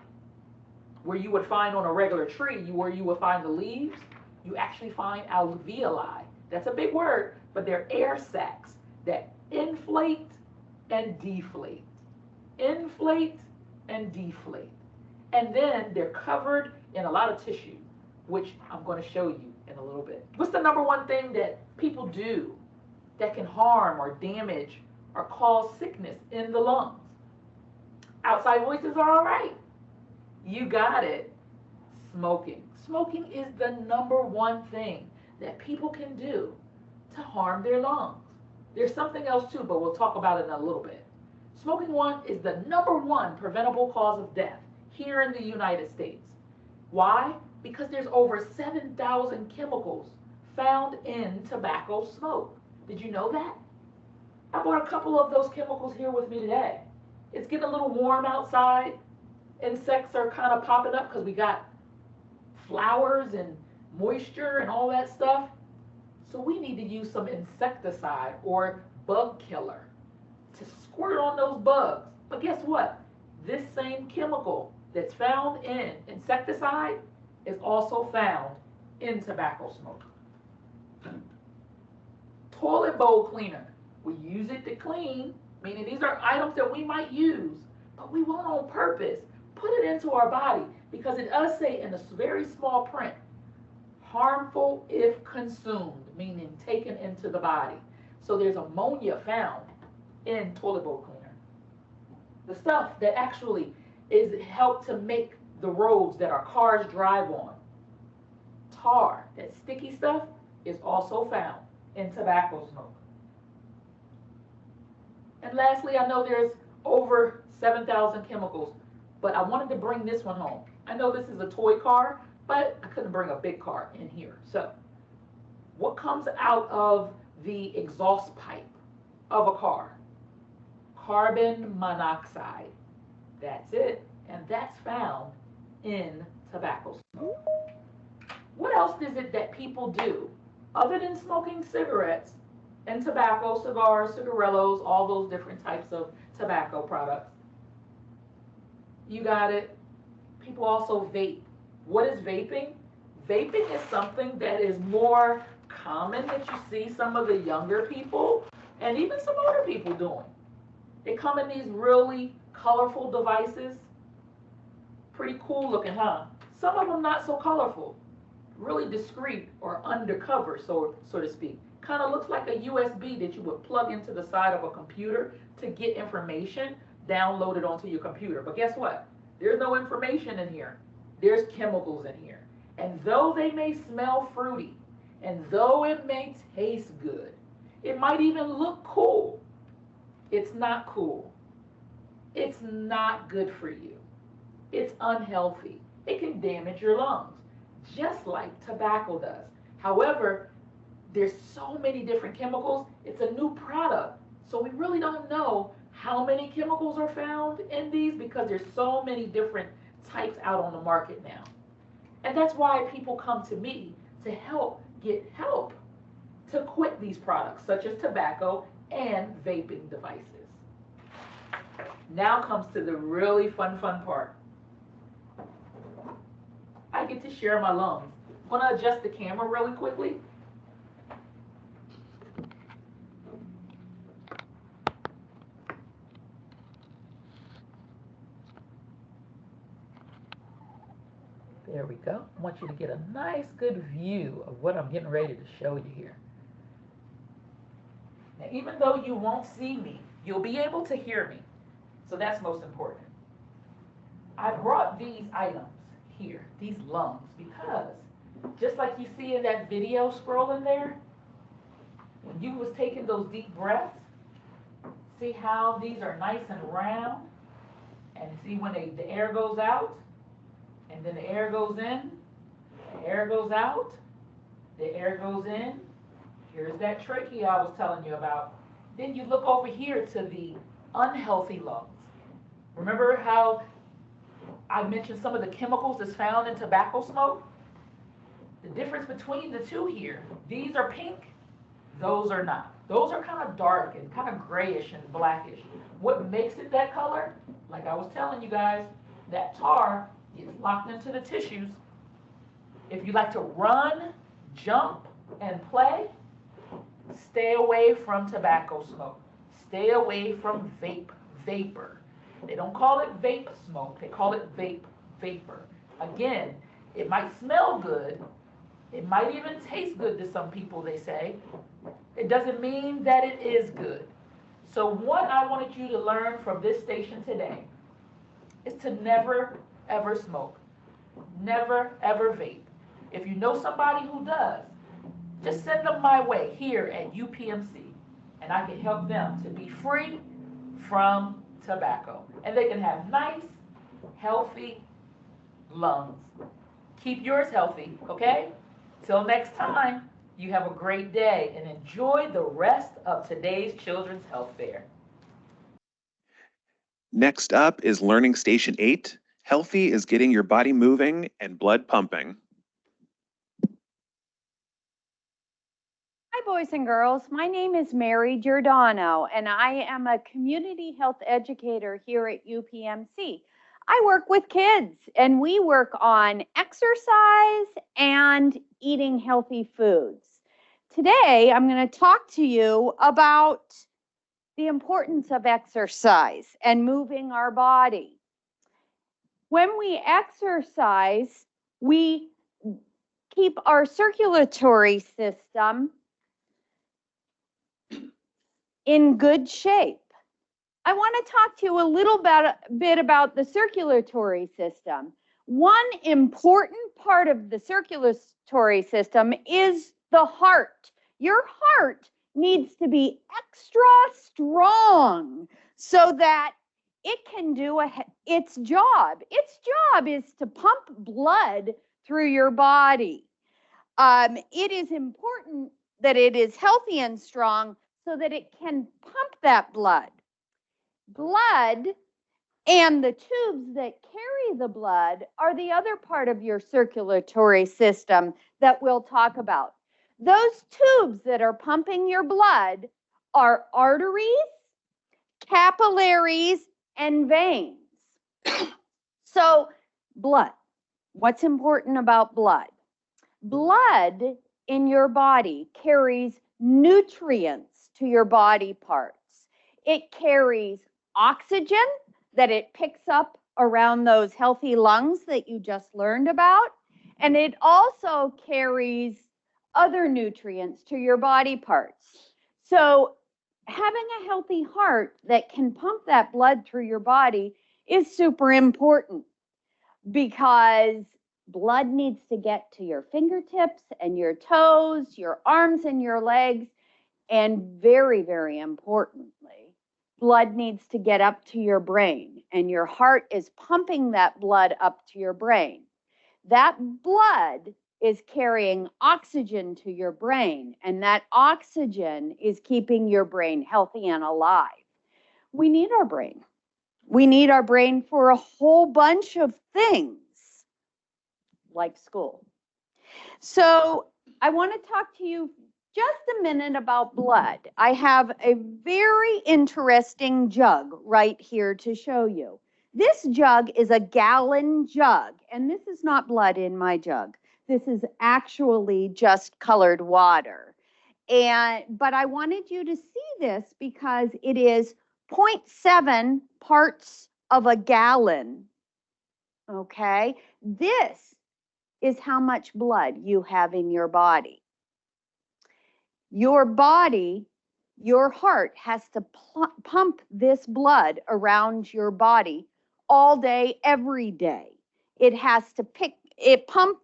where you would find on a regular tree, where you would find the leaves, you actually find alveoli. That's a big word, but they're air sacs that inflate and deflate. Inflate and deflate. And then they're covered in a lot of tissue, which I'm going to show you in a little bit. What's the number one thing that people do that can harm or damage or cause sickness in the lungs? Outside voices are all right. You got it. Smoking. Smoking is the number one thing that people can do to harm their lungs. There's something else too, but we'll talk about it in a little bit. Smoking is the number one preventable cause of death here in the United States. Why? Because there's over 7,000 chemicals found in tobacco smoke. Did you know that? I brought a couple of those chemicals here with me today. It's getting a little warm outside. Insects are kind of popping up because we got flowers and moisture and all that stuff. So we need to use some insecticide or bug killer to squirt on those bugs. But guess what? This same chemical that's found in insecticide is also found in tobacco smoke. Toilet bowl cleaner. We use it to clean, meaning these are items that we might use, but we won't on purpose put it into our body because it does say in a very small print, harmful if consumed, meaning taken into the body. So there's ammonia found in toilet bowl cleaner. The stuff that actually is helped to make the roads that our cars drive on. Tar, that sticky stuff, is also found in tobacco smoke. And lastly, I know there's over 7,000 chemicals, but I wanted to bring this one home. I know this is a toy car, but I couldn't bring a big car in here. So what comes out of the exhaust pipe of a car? Carbon monoxide. That's it. And that's found in tobacco smoke. What else is it that people do other than smoking cigarettes and tobacco, cigars, cigarillos, all those different types of tobacco products? You got it. People also vape. What is vaping? Vaping is something that is more common that you see some of the younger people and even some older people doing. They come in these really colorful devices. Pretty cool looking, huh? Some of them not so colorful. Really discreet or undercover, so to speak. Kind of looks like a USB that you would plug into the side of a computer to get information downloaded onto your computer. But guess what? There's no information in here. There's chemicals in here. And though they may smell fruity, and though it may taste good, it might even look cool, it's not cool. It's not good for you. It's unhealthy. It can damage your lungs, just like tobacco does. However, there's so many different chemicals. It's a new product. So we really don't know how many chemicals are found in these because there's so many different types out on the market now. And that's why people come to me to get help to quit these products, such as tobacco and vaping devices. Now comes to the really fun part. I get to share my lungs. I'm gonna adjust the camera really quickly. There we we go. I want you to get a nice, good view of what I'm getting ready to show you here. Now, even though you won't see me, you'll be able to hear me. So that's most important. I brought these items here, these lungs, because just like you see in that video scrolling there, when you was taking those deep breaths, see how these are nice and round? And see when the air goes out, and then the air goes in, the air goes out, the air goes in. Here's that trachea I was telling you about. Then you look over here to the unhealthy lungs. Remember how I mentioned some of the chemicals that's found in tobacco smoke? The difference between the two here, these are pink, those are not. Those are kind of dark and kind of grayish and blackish. What makes it that color? Like I was telling you guys, that tar gets locked into the tissues. If you like to run, jump, and play, stay away from tobacco smoke. Stay away from vapor. They don't call it vape smoke, they call it vapor. Again, it might smell good, it might even taste good to some people, they say. It doesn't mean that it is good. So what I wanted you to learn from this station today is to never, ever smoke. Never, ever vape. If you know somebody who does, just send them my way here at UPMC, and I can help them to be free from tobacco. And they can have nice, healthy lungs. Keep yours healthy, okay? Till next time, you have a great day and enjoy the rest of today's Children's Health Fair. Next up is Learning Station 8. Healthy is getting your body moving and blood pumping. Hi, boys and girls. My name is Mary Giordano, and I am a community health educator here at UPMC. I work with kids, and we work on exercise and eating healthy foods. Today, I'm going to talk to you about the importance of exercise and moving our body. When we exercise, we keep our circulatory system in good shape. I want to talk to you a little bit about the circulatory system. One important part of the circulatory system is the heart. Your heart needs to be extra strong so that it can do its job. Its job is to pump blood through your body. It is important that it is healthy and strong so that it can pump that blood. Blood and the tubes that carry the blood are the other part of your circulatory system that we'll talk about. Those tubes that are pumping your blood are arteries, capillaries, and veins. So, blood. What's important about blood? Blood in your body carries nutrients to your body parts. It carries oxygen that it picks up around those healthy lungs that you just learned about. And it also carries other nutrients to your body parts. So having a healthy heart that can pump that blood through your body is super important because blood needs to get to your fingertips and your toes, your arms and your legs, and very, very importantly, blood needs to get up to your brain, and your heart is pumping that blood up to your brain. That blood is carrying oxygen to your brain, and that oxygen is keeping your brain healthy and alive. We need our brain. We need our brain for a whole bunch of things, like school. So I want to talk to you just a minute about blood. I have a very interesting jug right here to show you. This jug is a gallon jug, and this is not blood in my jug. This is actually just colored water. But I wanted you to see this because it is 0.7 parts of a gallon. Okay, this is how much blood you have in your body. Your body, your heart has to pump this blood around your body all day, every day. It has to pump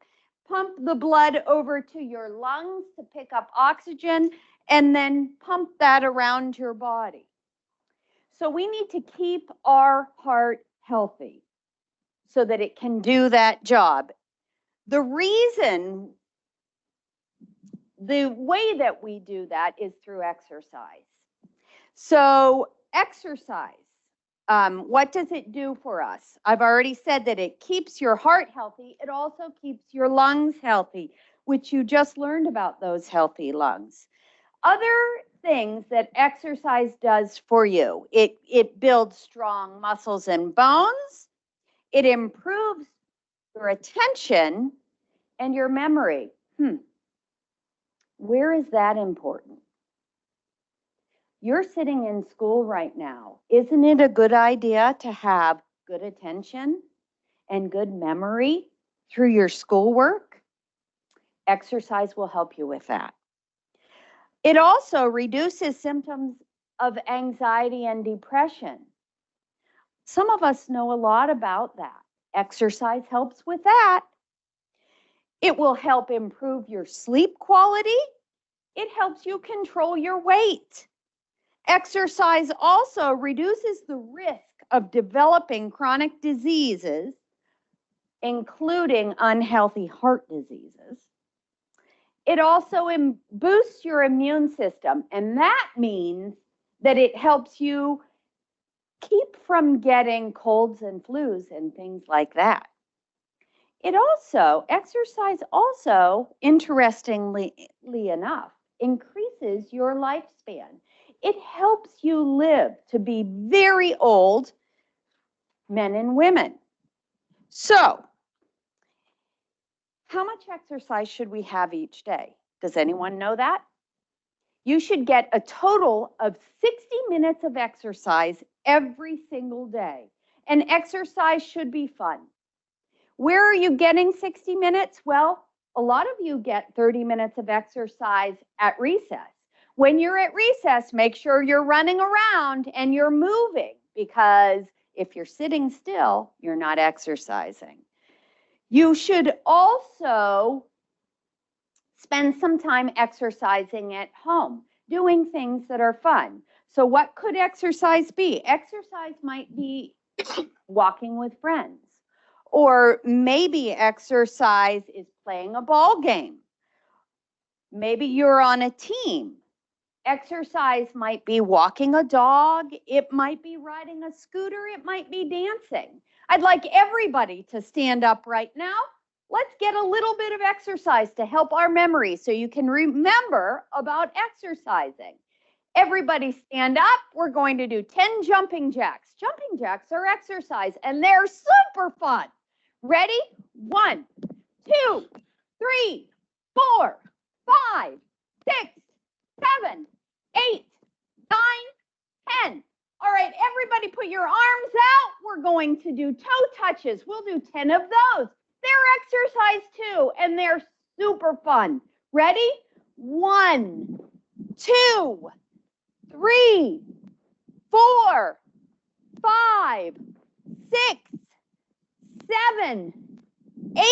the blood over to your lungs to pick up oxygen and then pump that around your body. So we need to keep our heart healthy so that it can do that job. The way that we do that is through exercise. So exercise, what does it do for us? I've already said that it keeps your heart healthy. It also keeps your lungs healthy, which you just learned about those healthy lungs. Other things that exercise does for you, it builds strong muscles and bones. It improves your attention and your memory. Where is that important? You're sitting in school right now. Isn't it a good idea to have good attention and good memory through your schoolwork? Exercise will help you with that. It also reduces symptoms of anxiety and depression. Some of us know a lot about that. Exercise helps with that. It will help improve your sleep quality. It helps you control your weight. Exercise also reduces the risk of developing chronic diseases, including unhealthy heart diseases. It also boosts your immune system, and that means that it helps you keep from getting colds and flus and things like that. Exercise also, interestingly enough, increases your lifespan. It helps you live to be very old, men and women. So, how much exercise should we have each day? Does anyone know that? You should get a total of 60 minutes of exercise every single day. And exercise should be fun. Where are you getting 60 minutes? Well, a lot of you get 30 minutes of exercise at recess. When you're at recess, make sure you're running around and you're moving, because if you're sitting still, you're not exercising. You should also spend some time exercising at home, doing things that are fun. So what could exercise be? Exercise might be walking with friends. Or maybe exercise is playing a ball game. Maybe you're on a team. Exercise might be walking a dog. It might be riding a scooter. It might be dancing. I'd like everybody to stand up right now. Let's get a little bit of exercise to help our memory so you can remember about exercising. Everybody stand up. We're going to do 10 jumping jacks. Jumping jacks are exercise, and they're super fun. Ready? 1, 2, 3, 4, 5, 6, 7, 8, 9, 10. All right, everybody put your arms out. We're going to do toe touches. We'll do 10 of those. They're exercise too, and they're super fun. Ready? 1, 2, 3, 4, 5, 6, 7, 8,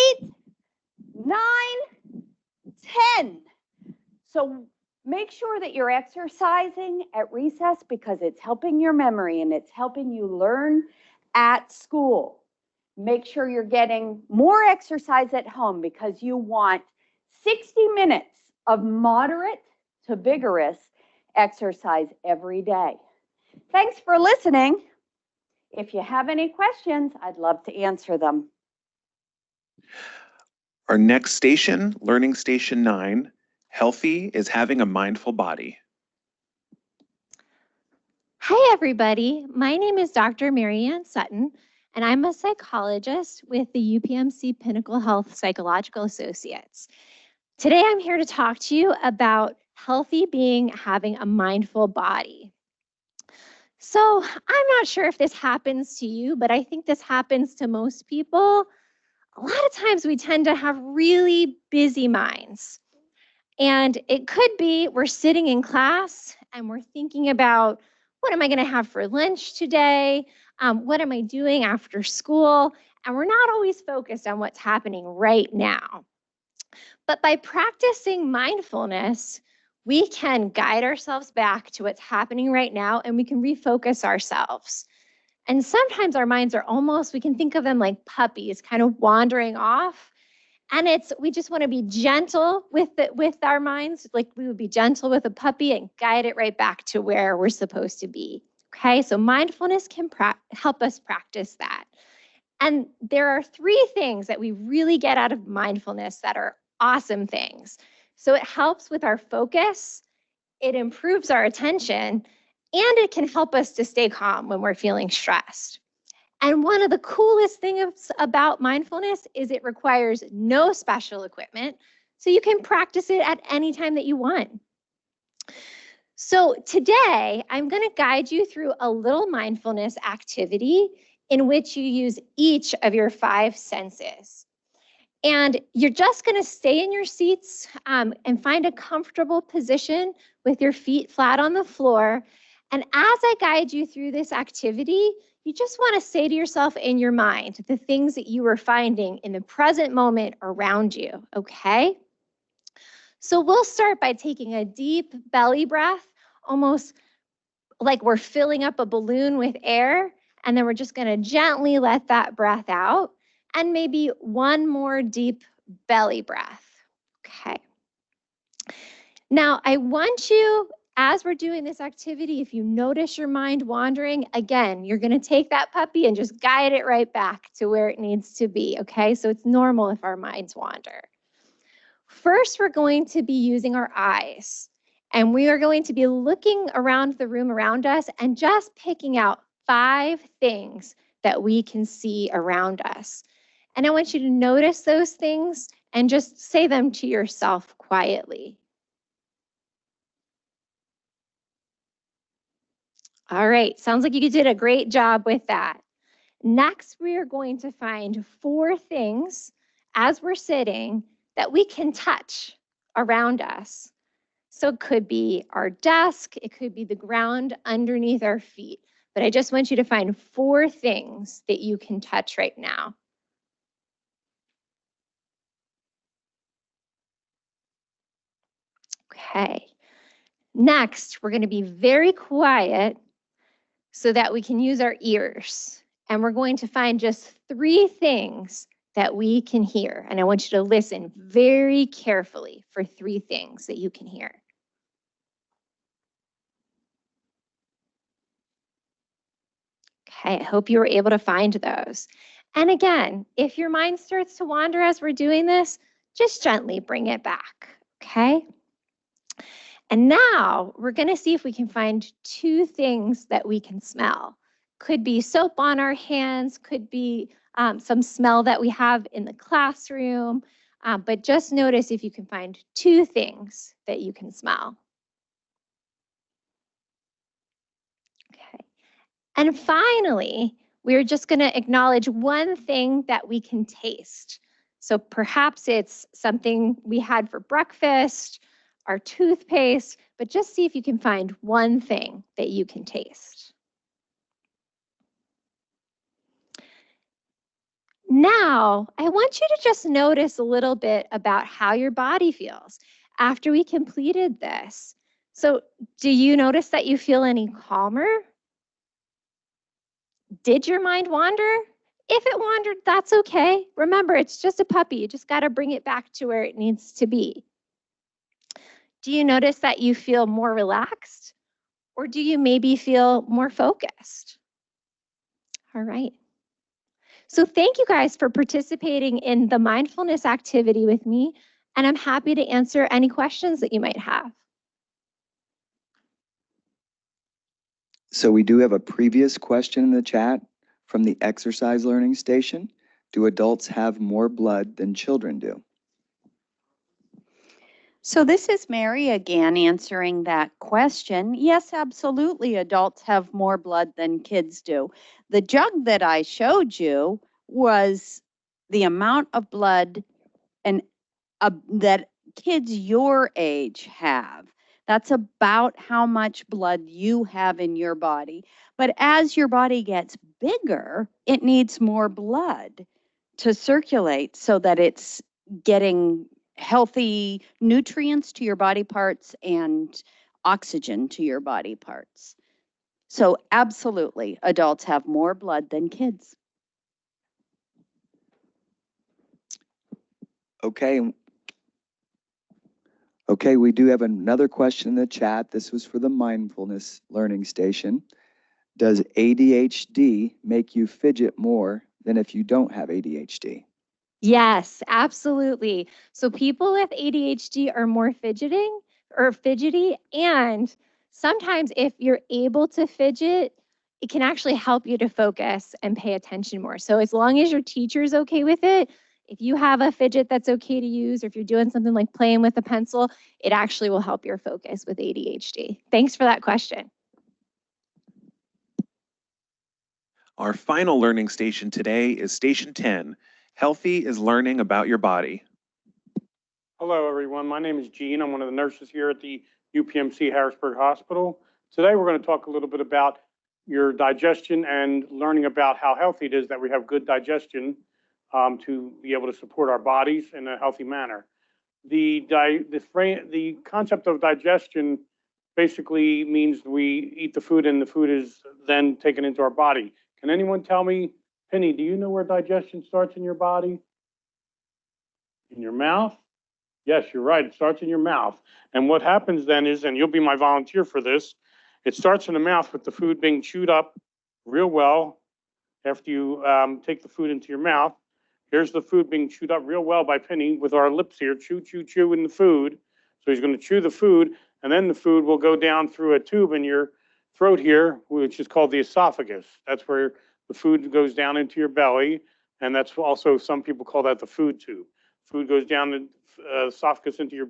9, 10. So make sure that you're exercising at recess, because it's helping your memory and it's helping you learn at school. Make sure you're getting more exercise at home, because you want 60 minutes of moderate to vigorous exercise every day. Thanks for listening. If you have any questions, I'd love to answer them. Our next station, Learning Station 9, Healthy is Having a Mindful Body. Hi, everybody. My name is Dr. Marianne Sutton, and I'm a psychologist with the UPMC Pinnacle Health Psychological Associates. Today, I'm here to talk to you about healthy being having a mindful body. So I'm not sure if this happens to you, but I think this happens to most people. a lot of times we tend to have really busy minds. And it could be we're sitting in class and we're thinking about, what am I going to have for lunch today? What am I doing after school? And we're not always focused on what's happening right now. But by practicing mindfulness, we can guide ourselves back to what's happening right now, and we can refocus ourselves. And sometimes our minds are almost, we can think of them like puppies kind of wandering off. And we just want to be gentle with our minds, like we would be gentle with a puppy and guide it right back to where we're supposed to be. Okay, so mindfulness can help us practice that. And there are 3 things that we really get out of mindfulness that are awesome things. So it helps with our focus, it improves our attention, and it can help us to stay calm when we're feeling stressed. And one of the coolest things about mindfulness is it requires no special equipment, so you can practice it at any time that you want. So today, I'm going to guide you through a little mindfulness activity in which you use each of your 5 senses. And you're just going to stay in your seats and find a comfortable position with your feet flat on the floor. And as I guide you through this activity, you just want to say to yourself in your mind the things that you are finding in the present moment around you, okay? So we'll start by taking a deep belly breath, almost like we're filling up a balloon with air, and then we're just going to gently let that breath out, and maybe one more deep belly breath, okay? Now, I want you, as we're doing this activity, if you notice your mind wandering, again, you're going to take that puppy and just guide it right back to where it needs to be, okay? So it's normal if our minds wander. First, we're going to be using our eyes, and we are going to be looking around the room around us and just picking out 5 things that we can see around us. And I want you to notice those things and just say them to yourself quietly. All right, sounds like you did a great job with that. Next, we are going to find 4 things as we're sitting that we can touch around us. So it could be our desk, it could be the ground underneath our feet. But I just want you to find 4 things that you can touch right now. Okay. Next, we're going to be very quiet so that we can use our ears. And we're going to find just 3 things that we can hear. And I want you to listen very carefully for 3 things that you can hear. Okay, I hope you were able to find those. And again, if your mind starts to wander as we're doing this, just gently bring it back, okay? And now we're going to see if we can find 2 things that we can smell. Could be soap on our hands, could be some smell that we have in the classroom, but just notice if you can find 2 things that you can smell. Okay. And finally, we're just going to acknowledge 1 thing that we can taste. So perhaps it's something we had for breakfast, our toothpaste, but just see if you can find 1 thing that you can taste. Now, I want you to just notice a little bit about how your body feels after we completed this. So, do you notice that you feel any calmer? Did your mind wander? If it wandered, that's okay. Remember, it's just a puppy. You just got to bring it back to where it needs to be. Do you notice that you feel more relaxed? Or do you maybe feel more focused? All right. So thank you guys for participating in the mindfulness activity with me, and I'm happy to answer any questions that you might have. So we do have a previous question in the chat from the exercise learning station. Do adults have more blood than children do? So this is Mary again answering that question. Yes, absolutely, adults have more blood than kids do. The jug that I showed you was the amount of blood and that kids your age have. That's about how much blood you have in your body. But as your body gets bigger, it needs more blood to circulate so that it's getting healthy nutrients to your body parts and oxygen to your body parts. So absolutely, adults have more blood than kids. Okay. Okay, we do have another question in the chat. This was for the mindfulness learning station. Does ADHD make you fidget more than if you don't have ADHD? Yes, absolutely. So people with ADHD are more fidgety. And sometimes if you're able to fidget, it can actually help you to focus and pay attention more. So as long as your teacher's okay with it, if you have a fidget that's okay to use, or if you're doing something like playing with a pencil, it actually will help your focus with ADHD. Thanks for that question. Our final learning station today is Station 10. Healthy is learning about your body. Hello, everyone. My name is Gene. I'm one of the nurses here at the UPMC Harrisburg Hospital. Today, we're going to talk a little bit about your digestion and learning about how healthy it is that we have good digestion to be able to support our bodies in a healthy manner. The concept of digestion basically means we eat the food and the food is then taken into our body. Can anyone tell me, Penny, do you know where digestion starts in your body? In your mouth? Yes, you're right. It starts in your mouth. And what happens then is, and you'll be my volunteer for this, it starts in the mouth with the food being chewed up real well after you take the food into your mouth. Here's the food being chewed up real well by Penny with our lips here, chew, chew, chew in the food. So he's going to chew the food, and then the food will go down through a tube in your throat here, which is called the esophagus. That's where the food goes down into your belly, and that's also, some people call that the food tube. Food goes down the esophagus into your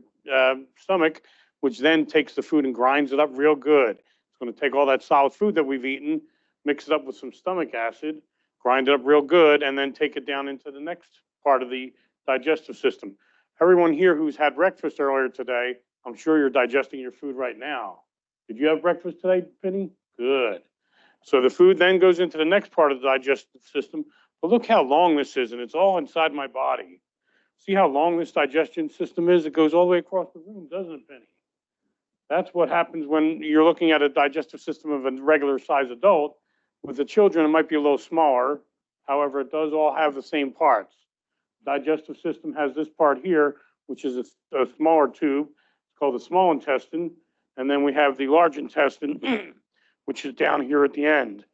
stomach, which then takes the food and grinds it up real good. It's going to take all that solid food that we've eaten, mix it up with some stomach acid, grind it up real good, and then take it down into the next part of the digestive system. Everyone here who's had breakfast earlier today, I'm sure you're digesting your food right now. Did you have breakfast today, Penny? Good. So the food then goes into the next part of the digestive system. But look how long this is, and it's all inside my body. See how long this digestion system is? It goes all the way across the room, doesn't it, Penny? That's what happens when you're looking at a digestive system of a regular size adult. With the children, it might be a little smaller. However, it does all have the same parts. Digestive system has this part here, which is a smaller tube. It's called the small intestine. And then we have the large intestine, which is down here at the end.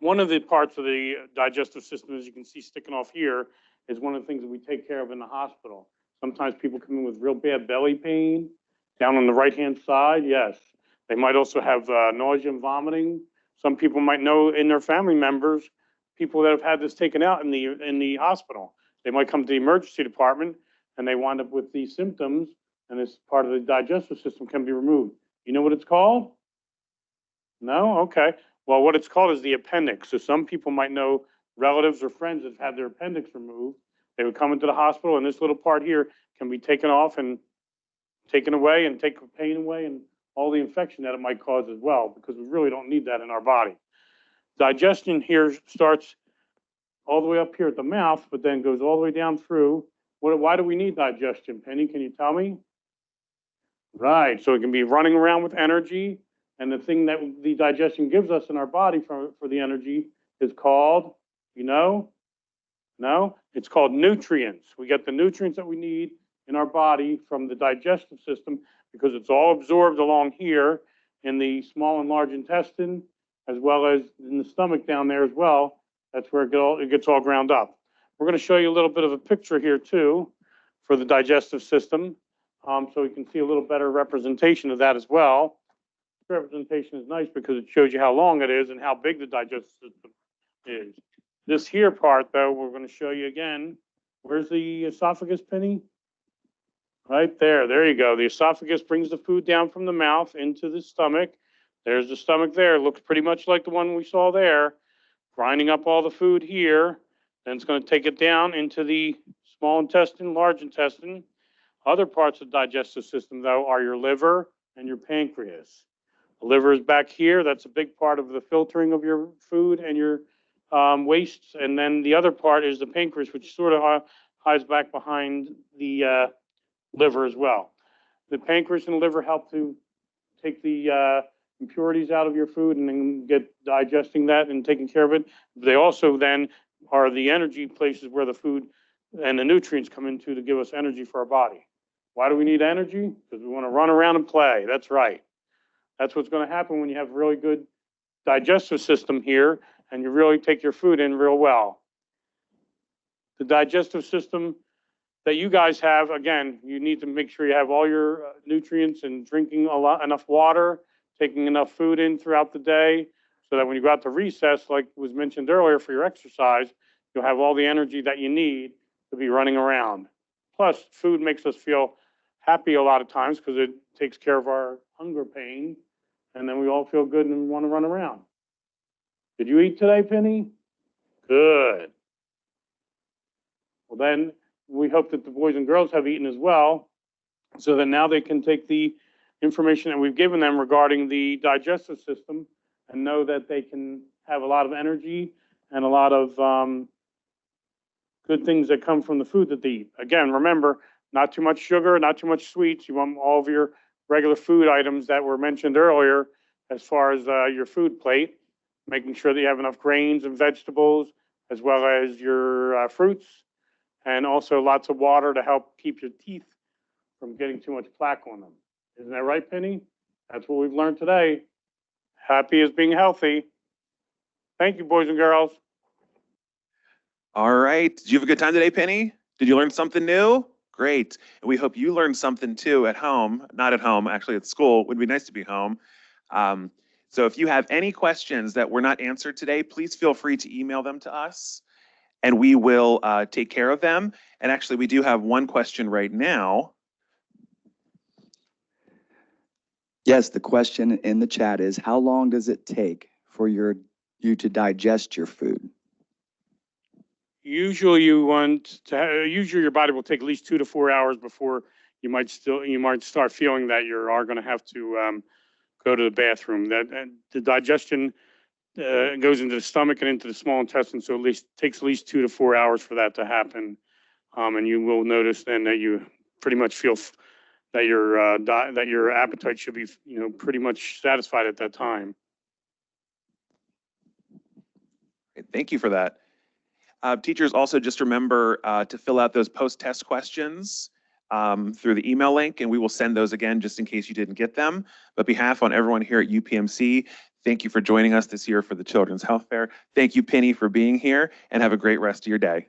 One of the parts of the digestive system, as you can see sticking off here, is one of the things that we take care of in the hospital. Sometimes people come in with real bad belly pain. Down on the right-hand side, yes. They might also have nausea and vomiting. Some people might know in their family members, people that have had this taken out in the hospital. They might come to the emergency department and they wind up with these symptoms, and this part of the digestive system can be removed. You know what it's called? No? Okay. Well, what it's called is the appendix. So some people might know relatives or friends that have had their appendix removed. They would come into the hospital, and this little part here can be taken off and taken away and take the pain away and all the infection that it might cause as well, because we really don't need that in our body. Digestion here starts all the way up here at the mouth, but then goes all the way down through. Why do we need digestion, Penny? Can you tell me? Right, so it can be running around with energy, and the thing that the digestion gives us in our body for the energy is called, you know? No? It's called nutrients. We get the nutrients that we need in our body from the digestive system because it's all absorbed along here in the small and large intestine, as well as in the stomach down there as well. That's where it gets all ground up. We're going to show you a little bit of a picture here too for the digestive system, so we can see a little better representation of that as well. This representation is nice because it shows you how long it is and how big the digestive system is. This here part, though, we're going to show you again. Where's the esophagus, Penny? Right there. There you go. The esophagus brings the food down from the mouth into the stomach. There's the stomach there. It looks pretty much like the one we saw there. Grinding up all the food here. Then it's going to take it down into the small intestine, large intestine. Other parts of the digestive system, though, are your liver and your pancreas. The liver is back here. That's a big part of the filtering of your food and your wastes. And then the other part is the pancreas, which sort of hides back behind the liver as well. The pancreas and the liver help to take the impurities out of your food and then get digesting that and taking care of it. They also then are the energy places where the food and the nutrients come into to give us energy for our body. Why do we need energy? Because we want to run around and play. That's right. That's what's going to happen when you have really good digestive system here and you really take your food in real well. The digestive system that you guys have, again, you need to make sure you have all your nutrients and drinking enough water, taking enough food in throughout the day, so that when you go out to recess, like was mentioned earlier for your exercise, you'll have all the energy that you need to be running around. Plus, food makes us feel happy a lot of times because it takes care of our hunger pain, and then we all feel good and want to run around. Did you eat today, Penny? Good. Well, then we hope that the boys and girls have eaten as well, so that now they can take the information that we've given them regarding the digestive system and know that they can have a lot of energy and a lot of good things that come from the food that they eat. Again, remember, not too much sugar, not too much sweets. You want all of your regular food items that were mentioned earlier as far as your food plate, making sure that you have enough grains and vegetables, as well as your fruits, and also lots of water to help keep your teeth from getting too much plaque on them. Isn't that right, Penny? That's what we've learned today. Happy is being healthy. Thank you, boys and girls. All right. Did you have a good time today, Penny? Did you learn something new? Great. And we hope you learned something too at home. Not at home, actually at school. It would be nice to be home. So if you have any questions that were not answered today, please feel free to email them to us and we will take care of them. And actually, we do have one question right now. Yes, the question in the chat is, how long does it take for you to digest your food? Usually your body will take at least 2 to 4 hours before you might start feeling that you are going to have to go to the bathroom. The digestion goes into the stomach and into the small intestine, so takes at least 2 to 4 hours for that to happen. And you will notice then that you pretty much feel that your appetite should be, pretty much satisfied at that time. Thank you for that. Teachers, also just remember to fill out those post-test questions through the email link, and we will send those again just in case you didn't get them. But on behalf of everyone here at UPMC, thank you for joining us this year for the Children's Health Fair. Thank you, Penny, for being here, and have a great rest of your day.